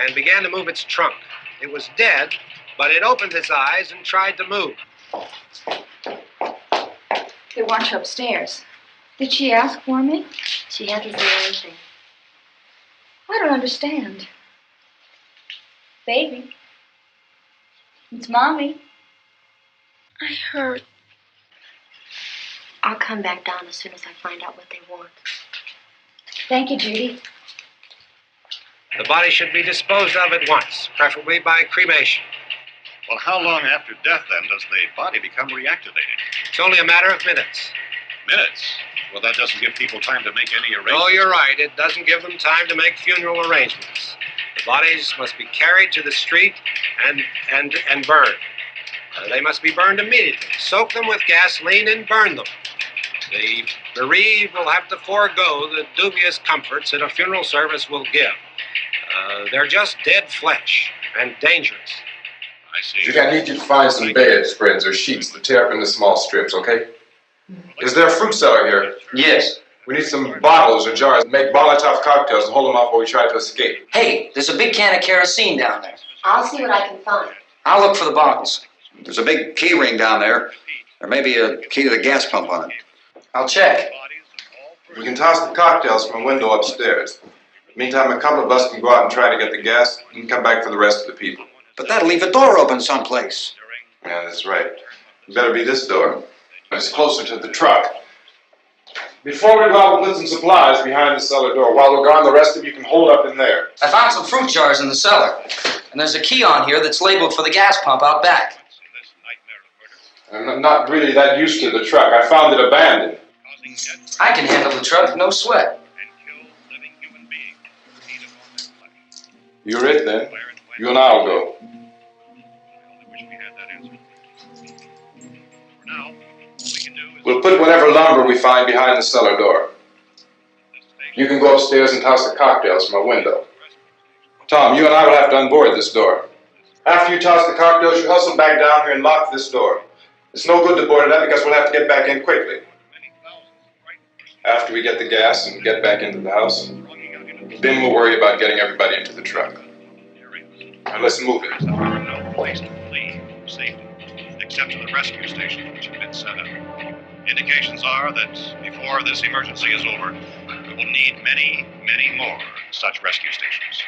and began to move its trunk. It was dead, but it opened its eyes and tried to move. They want you upstairs. Did she ask for me? She hasn't said anything. I don't understand. Baby, It's Mommy. I heard. I'll come back down as soon as I find out what they want. Thank you, Judy. The body should be disposed of at once, preferably by cremation. Well, how long after death, then, does the body become reactivated? It's only a matter of minutes. Minutes? Well, that doesn't give people time to make any arrangements. Oh, you're right. It doesn't give them time to make funeral arrangements. The bodies must be carried to the street and burned. They must be burned immediately. Soak them with gasoline and burn them. The bereaved will have to forego the dubious comforts that a funeral service will give. They're just dead flesh and dangerous. I see. Judy, I need you to find some bedspreads or sheets to tear up into small strips, okay? Is there a fruit cellar here? Yes. We need some bottles or jars to make Molotov cocktails and hold them off while we try to escape. Hey, there's a big can of kerosene down there. I'll see what I can find. I'll look for the bottles. There's a big key ring down there. There may be a key to the gas pump on it. I'll check. We can toss the cocktails from a window upstairs. Meantime, a couple of us can go out and try to get the gas and come back for the rest of the people. But that'll leave a door open someplace. Yeah, that's right. It better be this door. It's closer to the truck. Before we go out, we'll put some supplies behind the cellar door. While we're gone, the rest of you can hold up in there. I found some fruit jars in the cellar. And there's a key on here that's labeled for the gas pump out back. I'm not really that used to the truck. I found it abandoned. I can handle the truck, no sweat. You're it, then. You and I'll go. We'll put whatever lumber we find behind the cellar door. You can go upstairs and toss the cocktails from a window. Tom, you and I will have to unboard this door. After you toss the cocktails, you hustle back down here and lock this door. It's no good to board it up because we'll have to get back in quickly. After we get the gas and get back into the house, then we'll worry about getting everybody into the truck. Now let's move it. There's no place to flee for safety, except to the rescue stations which have been set up. Indications are that before this emergency is over, we will need many, many more such rescue stations.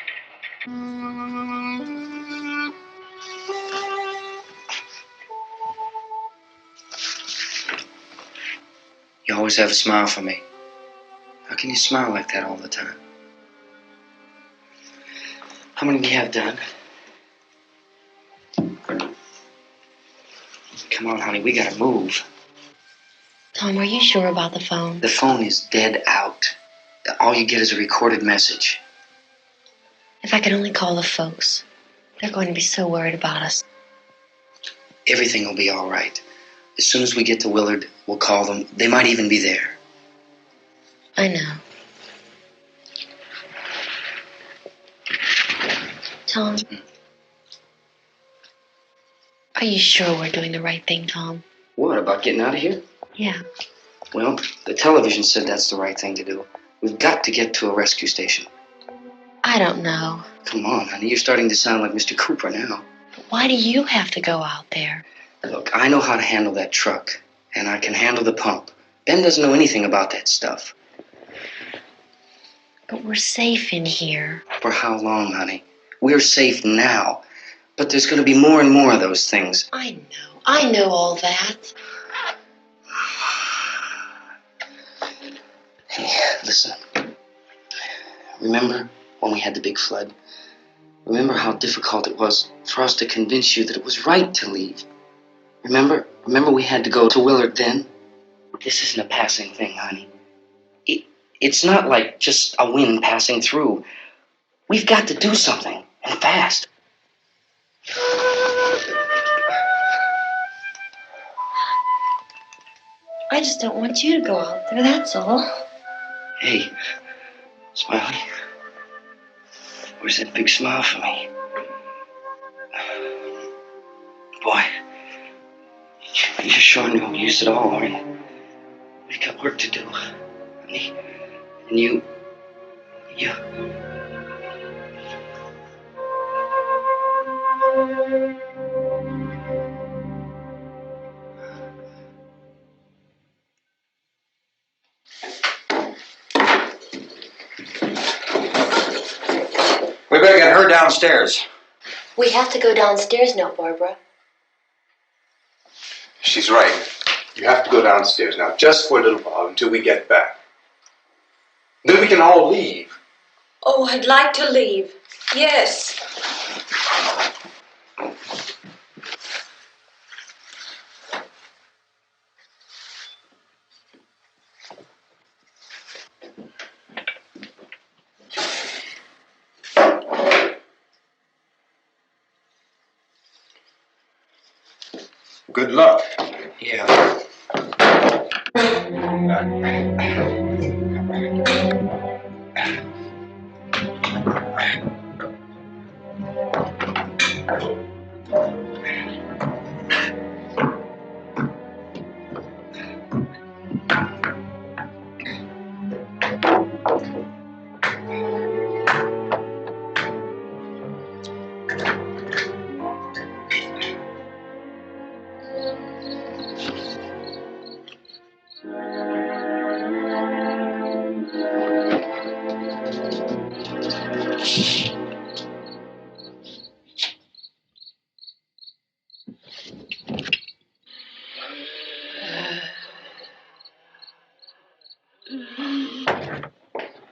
You always have a smile for me. How can you smile like that all the time? How many do you have done? Come on, honey, we gotta move. Tom, are you sure about the phone? The phone is dead out. All you get is a recorded message. If I could only call the folks. They're going to be so worried about us. Everything will be all right. As soon as we get to Willard, we'll call them. They might even be there. I know. Tom, are you sure we're doing the right thing, Tom? What, about getting out of here? Yeah. Well, the television said that's the right thing to do. We've got to get to a rescue station. I don't know. Come on, honey, you're starting to sound like Mr. Cooper now. But why do you have to go out there? Look, I know how to handle that truck, and I can handle the pump. Ben doesn't know anything about that stuff. But we're safe in here. For how long, honey? We're safe now. But there's going to be more and more of those things. I know all that. Hey, listen. Remember when we had the big flood? Remember how difficult it was for us to convince you that it was right to leave? Remember we had to go to Willard then? This isn't a passing thing, honey. It's not like just a wind passing through. We've got to do something, and fast. I just don't want you to go out there, that's all. Hey, Smiley. Where's that big smile for me? Boy, you're sure no use at all, aren't you? We've got work to do, honey. And you... We better get her downstairs. We have to go downstairs now, Barbara. She's right. You have to go downstairs now, just for a little while, until we get back. Then we can all leave. Oh, I'd like to leave. Yes. Good luck. Yeah.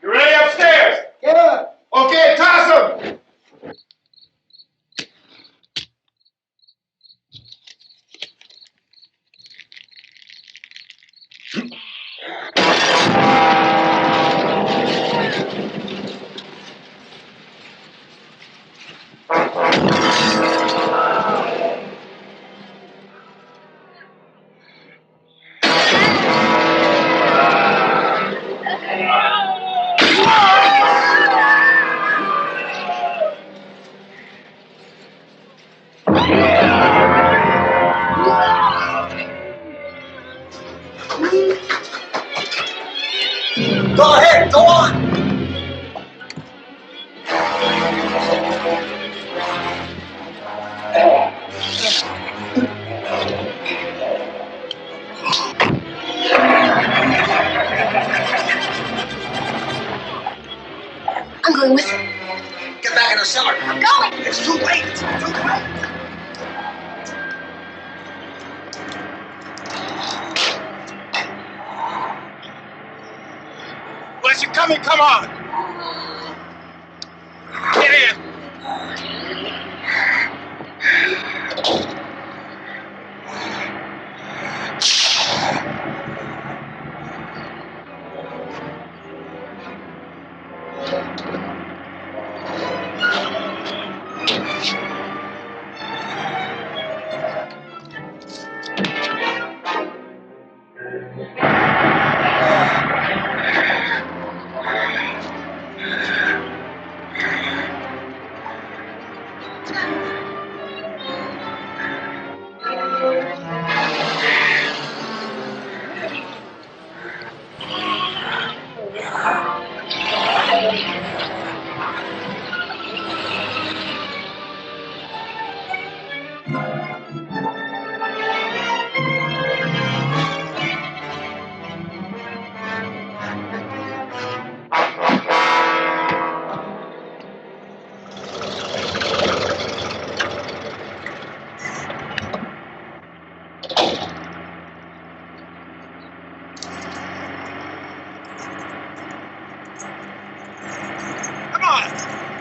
You ready upstairs? Yeah. Okay, toss him. Go ahead, go on. I'm going with him. Get back in the cellar. I'm going. It's too late. It's too late. Unless you're coming, come on. Get in.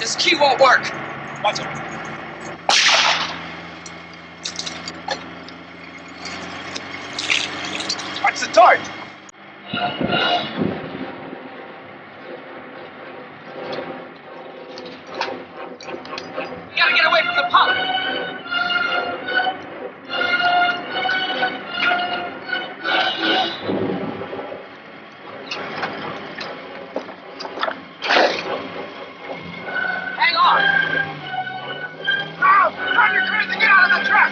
This key won't work. What's it? What's the torch? We gotta get away from the pump. Hang on. Carl, turn your crazy, get out of the truck!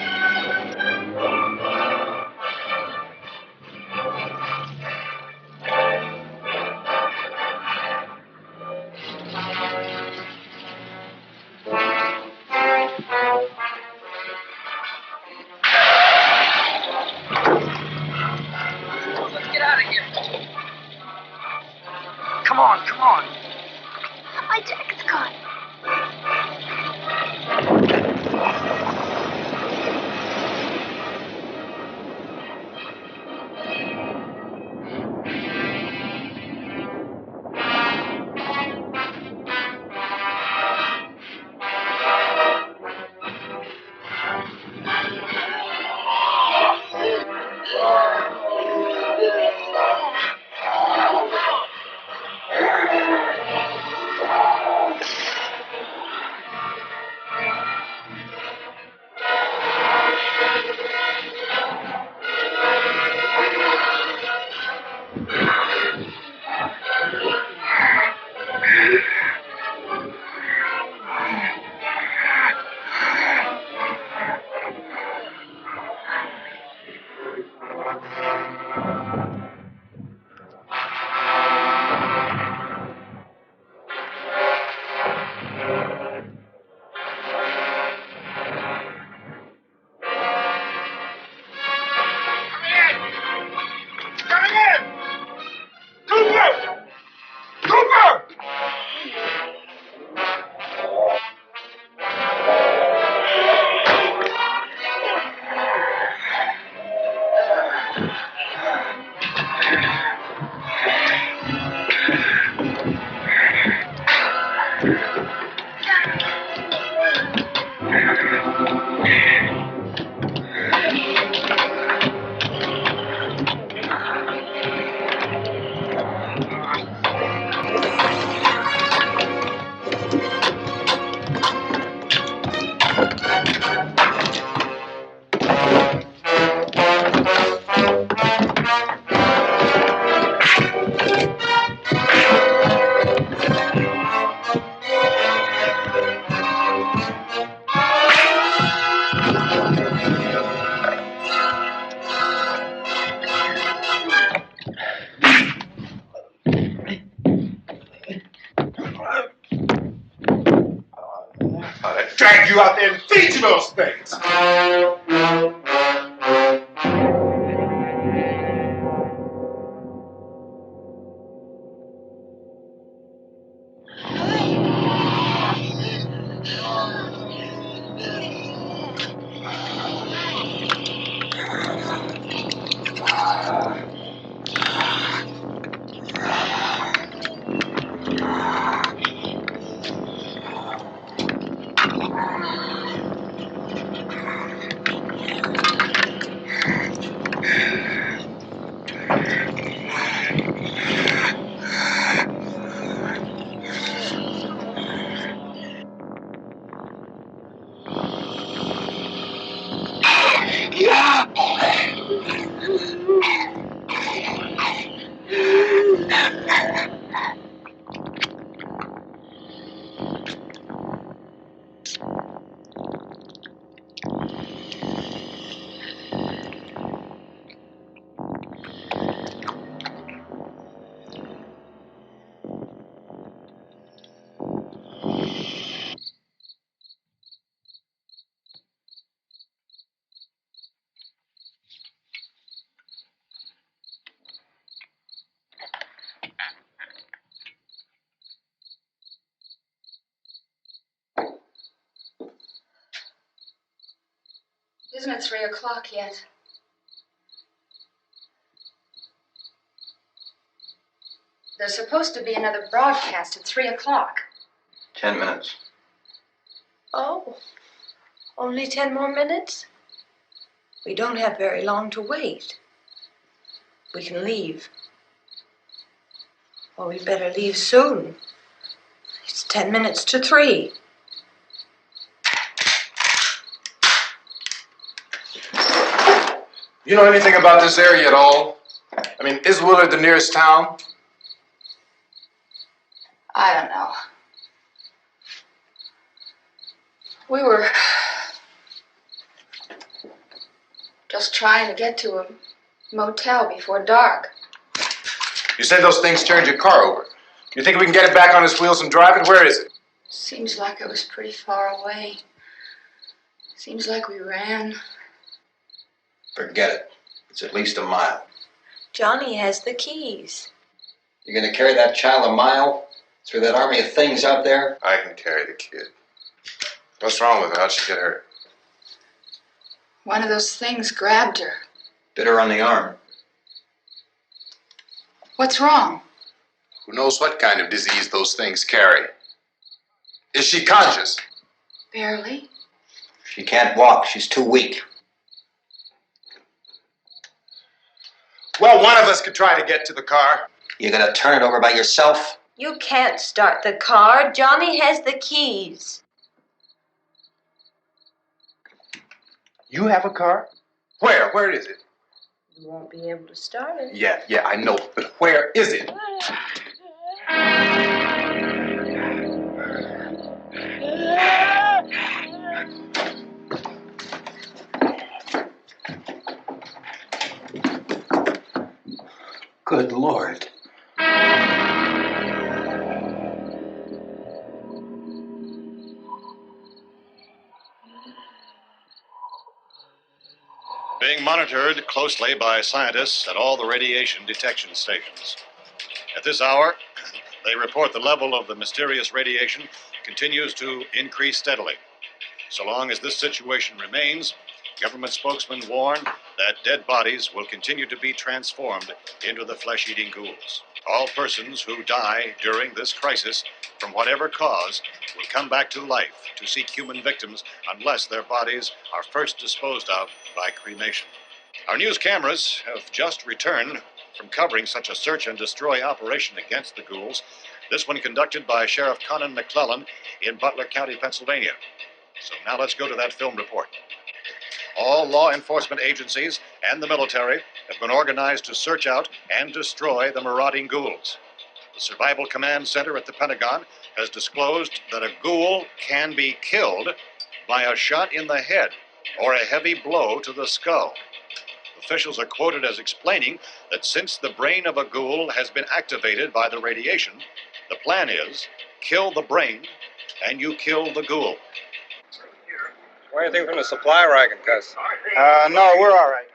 Let's get out of here. Come on, come on. My jacket's gone. Coming in! Cooper! Cooper! I drag you out there and feed you those things. Isn't it 3 o'clock yet? There's supposed to be another broadcast at 3 o'clock. 10 minutes. Oh, only 10 more minutes? We don't have very long to wait. We can leave. Well, we better leave soon. It's 10 minutes to 3. You know anything about this area at all? I mean, is Willard the nearest town? I don't know. We were just trying to get to a motel before dark. You said those things turned your car over. You think we can get it back on its wheels and drive it? Where is it? Seems like it was pretty far away. Seems like we ran. Forget it. It's at least a mile. Johnny has the keys. You're going to carry that child a mile through that army of things out there? I can carry the kid. What's wrong with her? How'd she get hurt? One of those things grabbed her. Bit her on the arm. What's wrong? Who knows what kind of disease those things carry? Is she conscious? Barely. She can't walk. She's too weak. Well, one of us could try to get to the car. You going to turn it over by yourself? You can't start the car. Johnny has the keys. You have a car? Where? Where is it? You won't be able to start it. Yeah, I know. But where is it? Good Lord. Being monitored closely by scientists at all the radiation detection stations. At this hour, they report the level of the mysterious radiation continues to increase steadily. So long as this situation remains, government spokesmen warn that dead bodies will continue to be transformed into the flesh-eating ghouls. All persons who die during this crisis, from whatever cause, will come back to life to seek human victims unless their bodies are first disposed of by cremation. Our news cameras have just returned from covering such a search and destroy operation against the ghouls, this one conducted by Sheriff Conan McClellan in Butler County, Pennsylvania. So now let's go to that film report. All law enforcement agencies and the military have been organized to search out and destroy the marauding ghouls. The Survival Command Center at the Pentagon has disclosed that a ghoul can be killed by a shot in the head or a heavy blow to the skull. Officials are quoted as explaining that since the brain of a ghoul has been activated by the radiation, the plan is kill the brain and you kill the ghoul. Anything from the supply wagon, Cuz? No, we're all right.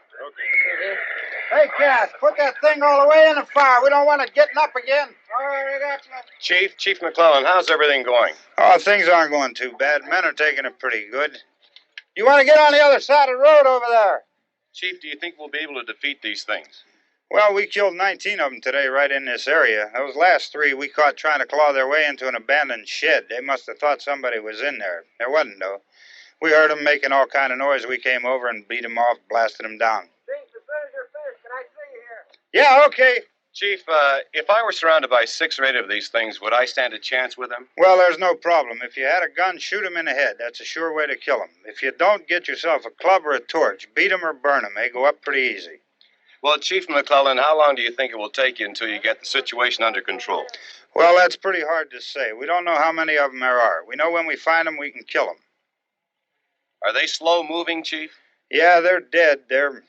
Hey, Cass, put that thing all the way in the fire. We don't want it getting up again. All right, I got you. Chief McClellan, how's everything going? Oh, things aren't going too bad. Men are taking it pretty good. You want to get on the other side of the road over there? Chief, do you think we'll be able to defeat these things? Well, we killed 19 of them today right in this area. Those last 3 we caught trying to claw their way into an abandoned shed. They must have thought somebody was in there. There wasn't, though. We heard them making all kind of noise. We came over and beat them off, blasted them down. Chief, as soon as you're finished, can I see you here? Yeah, okay. Chief, if I were surrounded by 6 or 8 of these things, would I stand a chance with them? Well, there's no problem. If you had a gun, shoot them in the head. That's a sure way to kill them. If you don't, get yourself a club or a torch. Beat them or burn them. They go up pretty easy. Well, Chief McClellan, how long do you think it will take you until you get the situation under control? Well, that's pretty hard to say. We don't know how many of them there are. We know when we find them, we can kill them. Are they slow-moving, Chief? Yeah, they're dead. They're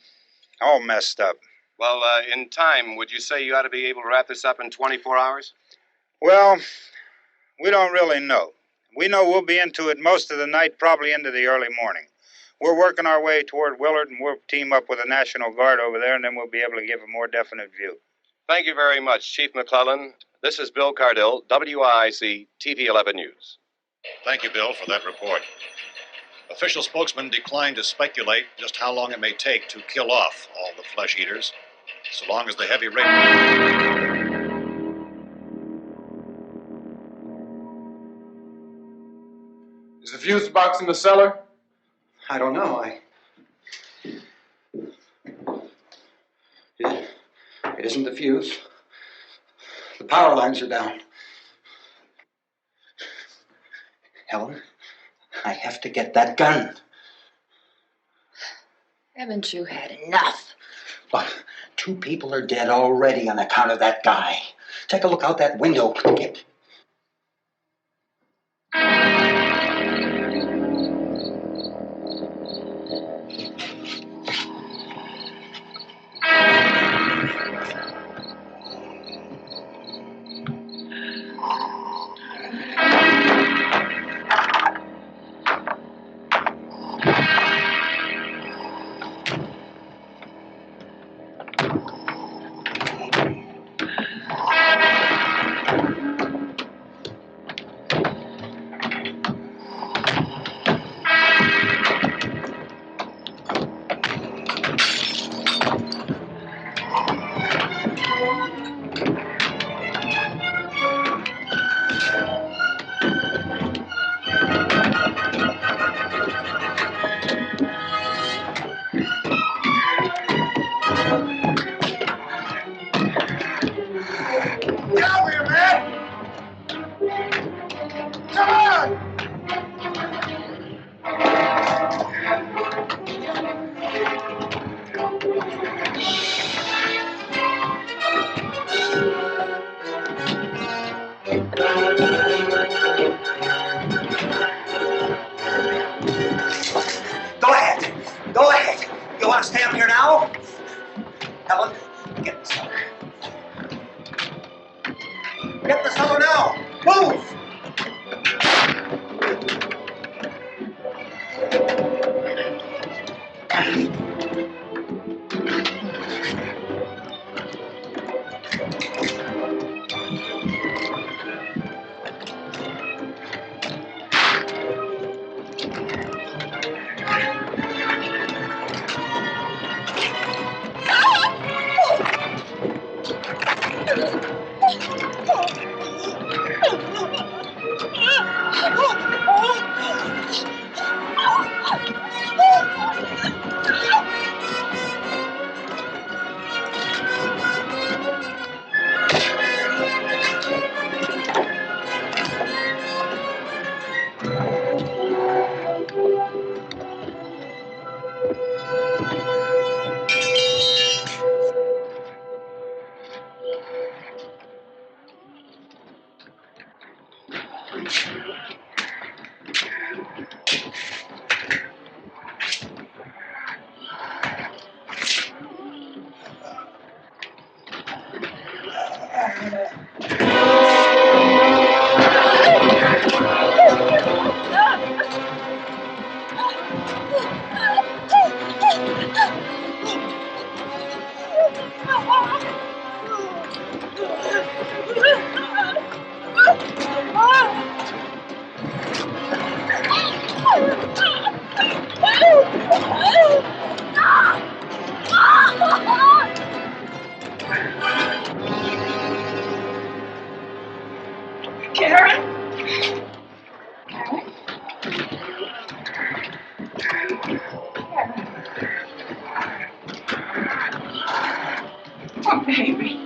all messed up. Well, in time, would you say you ought to be able to wrap this up in 24 hours? Well, we don't really know. We know we'll be into it most of the night, probably into the early morning. We're working our way toward Willard, and we'll team up with the National Guard over there, and then we'll be able to give a more definite view. Thank you very much, Chief McClellan. This is Bill Cardill, WIC TV 11 News. Thank you, Bill, for that report. Official spokesmen declined to speculate just how long it may take to kill off all the flesh eaters, so long as the heavy rain... fuse box in the cellar? I don't know. It isn't the fuse. The power lines are down. Helen, I have to get that gun. Haven't you had enough? But 2 people are dead already on account of that guy. Take a look out that window. Get... Go ahead. Go ahead. You want to stay up here now? Helen, get the cellar. Get the cellar now. Move! Oh, baby.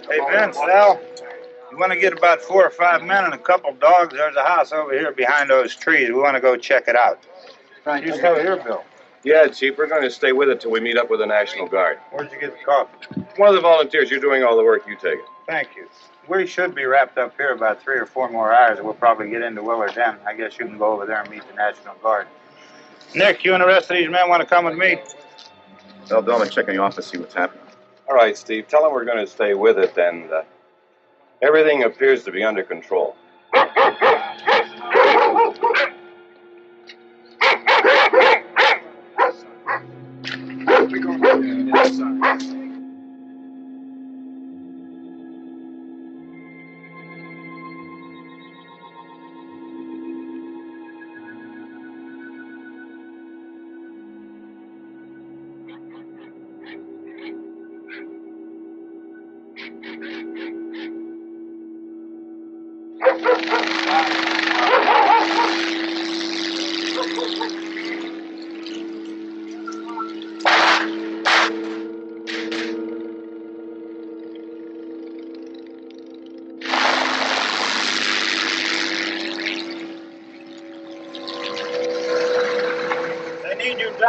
Hey, Vince, Al, you want to get about 4 or 5 men and a couple dogs? There's a house over here behind those trees. We want to go check it out. Right. You still here, Bill? Yeah, Chief, we're going to stay with it till we meet up with the National Guard. Where'd you get the coffee? One of the volunteers, you're doing all the work, you take it. Thank you. We should be wrapped up here about 3 or 4 more hours. We'll probably get into Willard then. I guess you can go over there and meet the National Guard. Nick, you and the rest of these men want to come with me? Tell Dom to check in the office, see what's happening. All right, Steve, tell them we're going to stay with it, and everything appears to be under control.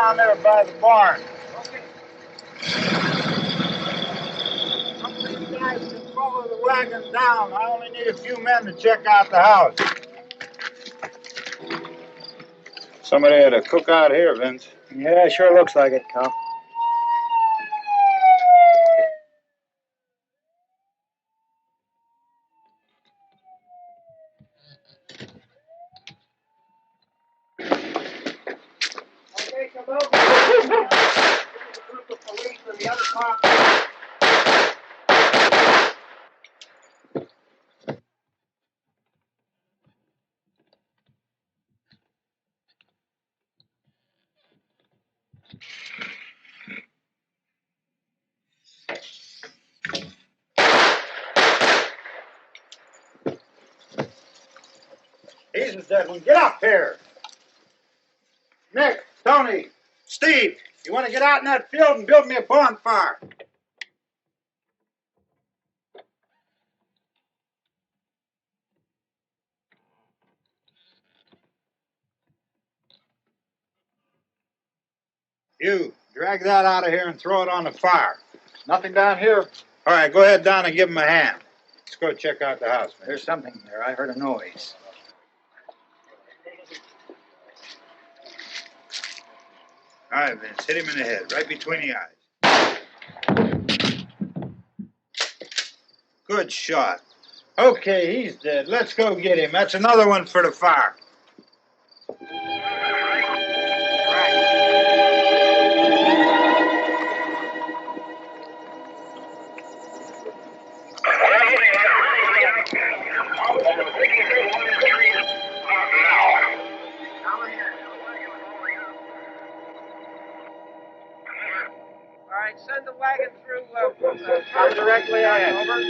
down there by the barn. Some of these guys can follow the wagon down. I only need a few men to check out the house. Somebody had a cookout here, Vince. Yeah, sure looks like it, Cal. Okay, come over. There's a group of police in the other car. He's the dead one. Get up here. Nick, Tony, Steve, you want to get out in that field and build me a bonfire? You, drag that out of here and throw it on the fire. Nothing down here. All right, go ahead down and give him a hand. Let's go check out the house, man. There's something there. I heard a noise. All right, Vince, hit him in the head, right between the eyes. Good shot. Okay, he's dead. Let's go get him. That's another one for the fire. All right, send the wagon through directly ahead. Over.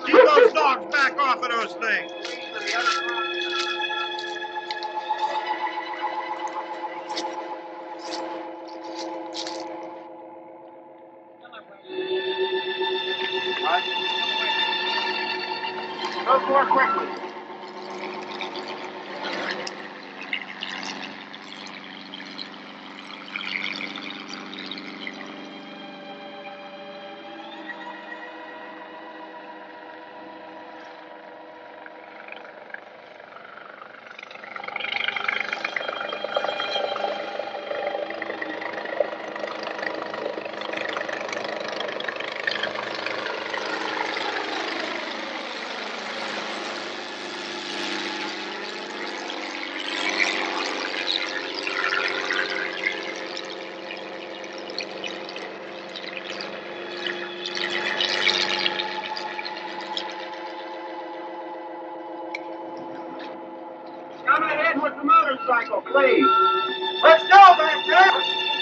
Keep those dogs back off of those things. Go more quickly. Come ahead with the motorcycle, please. Let's go back there.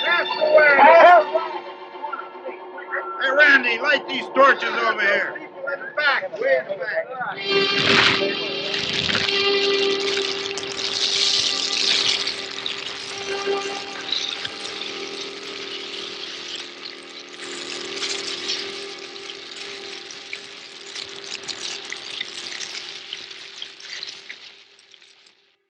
That's the way. Hey, Randy, light these torches over here. People in the back, way in the back.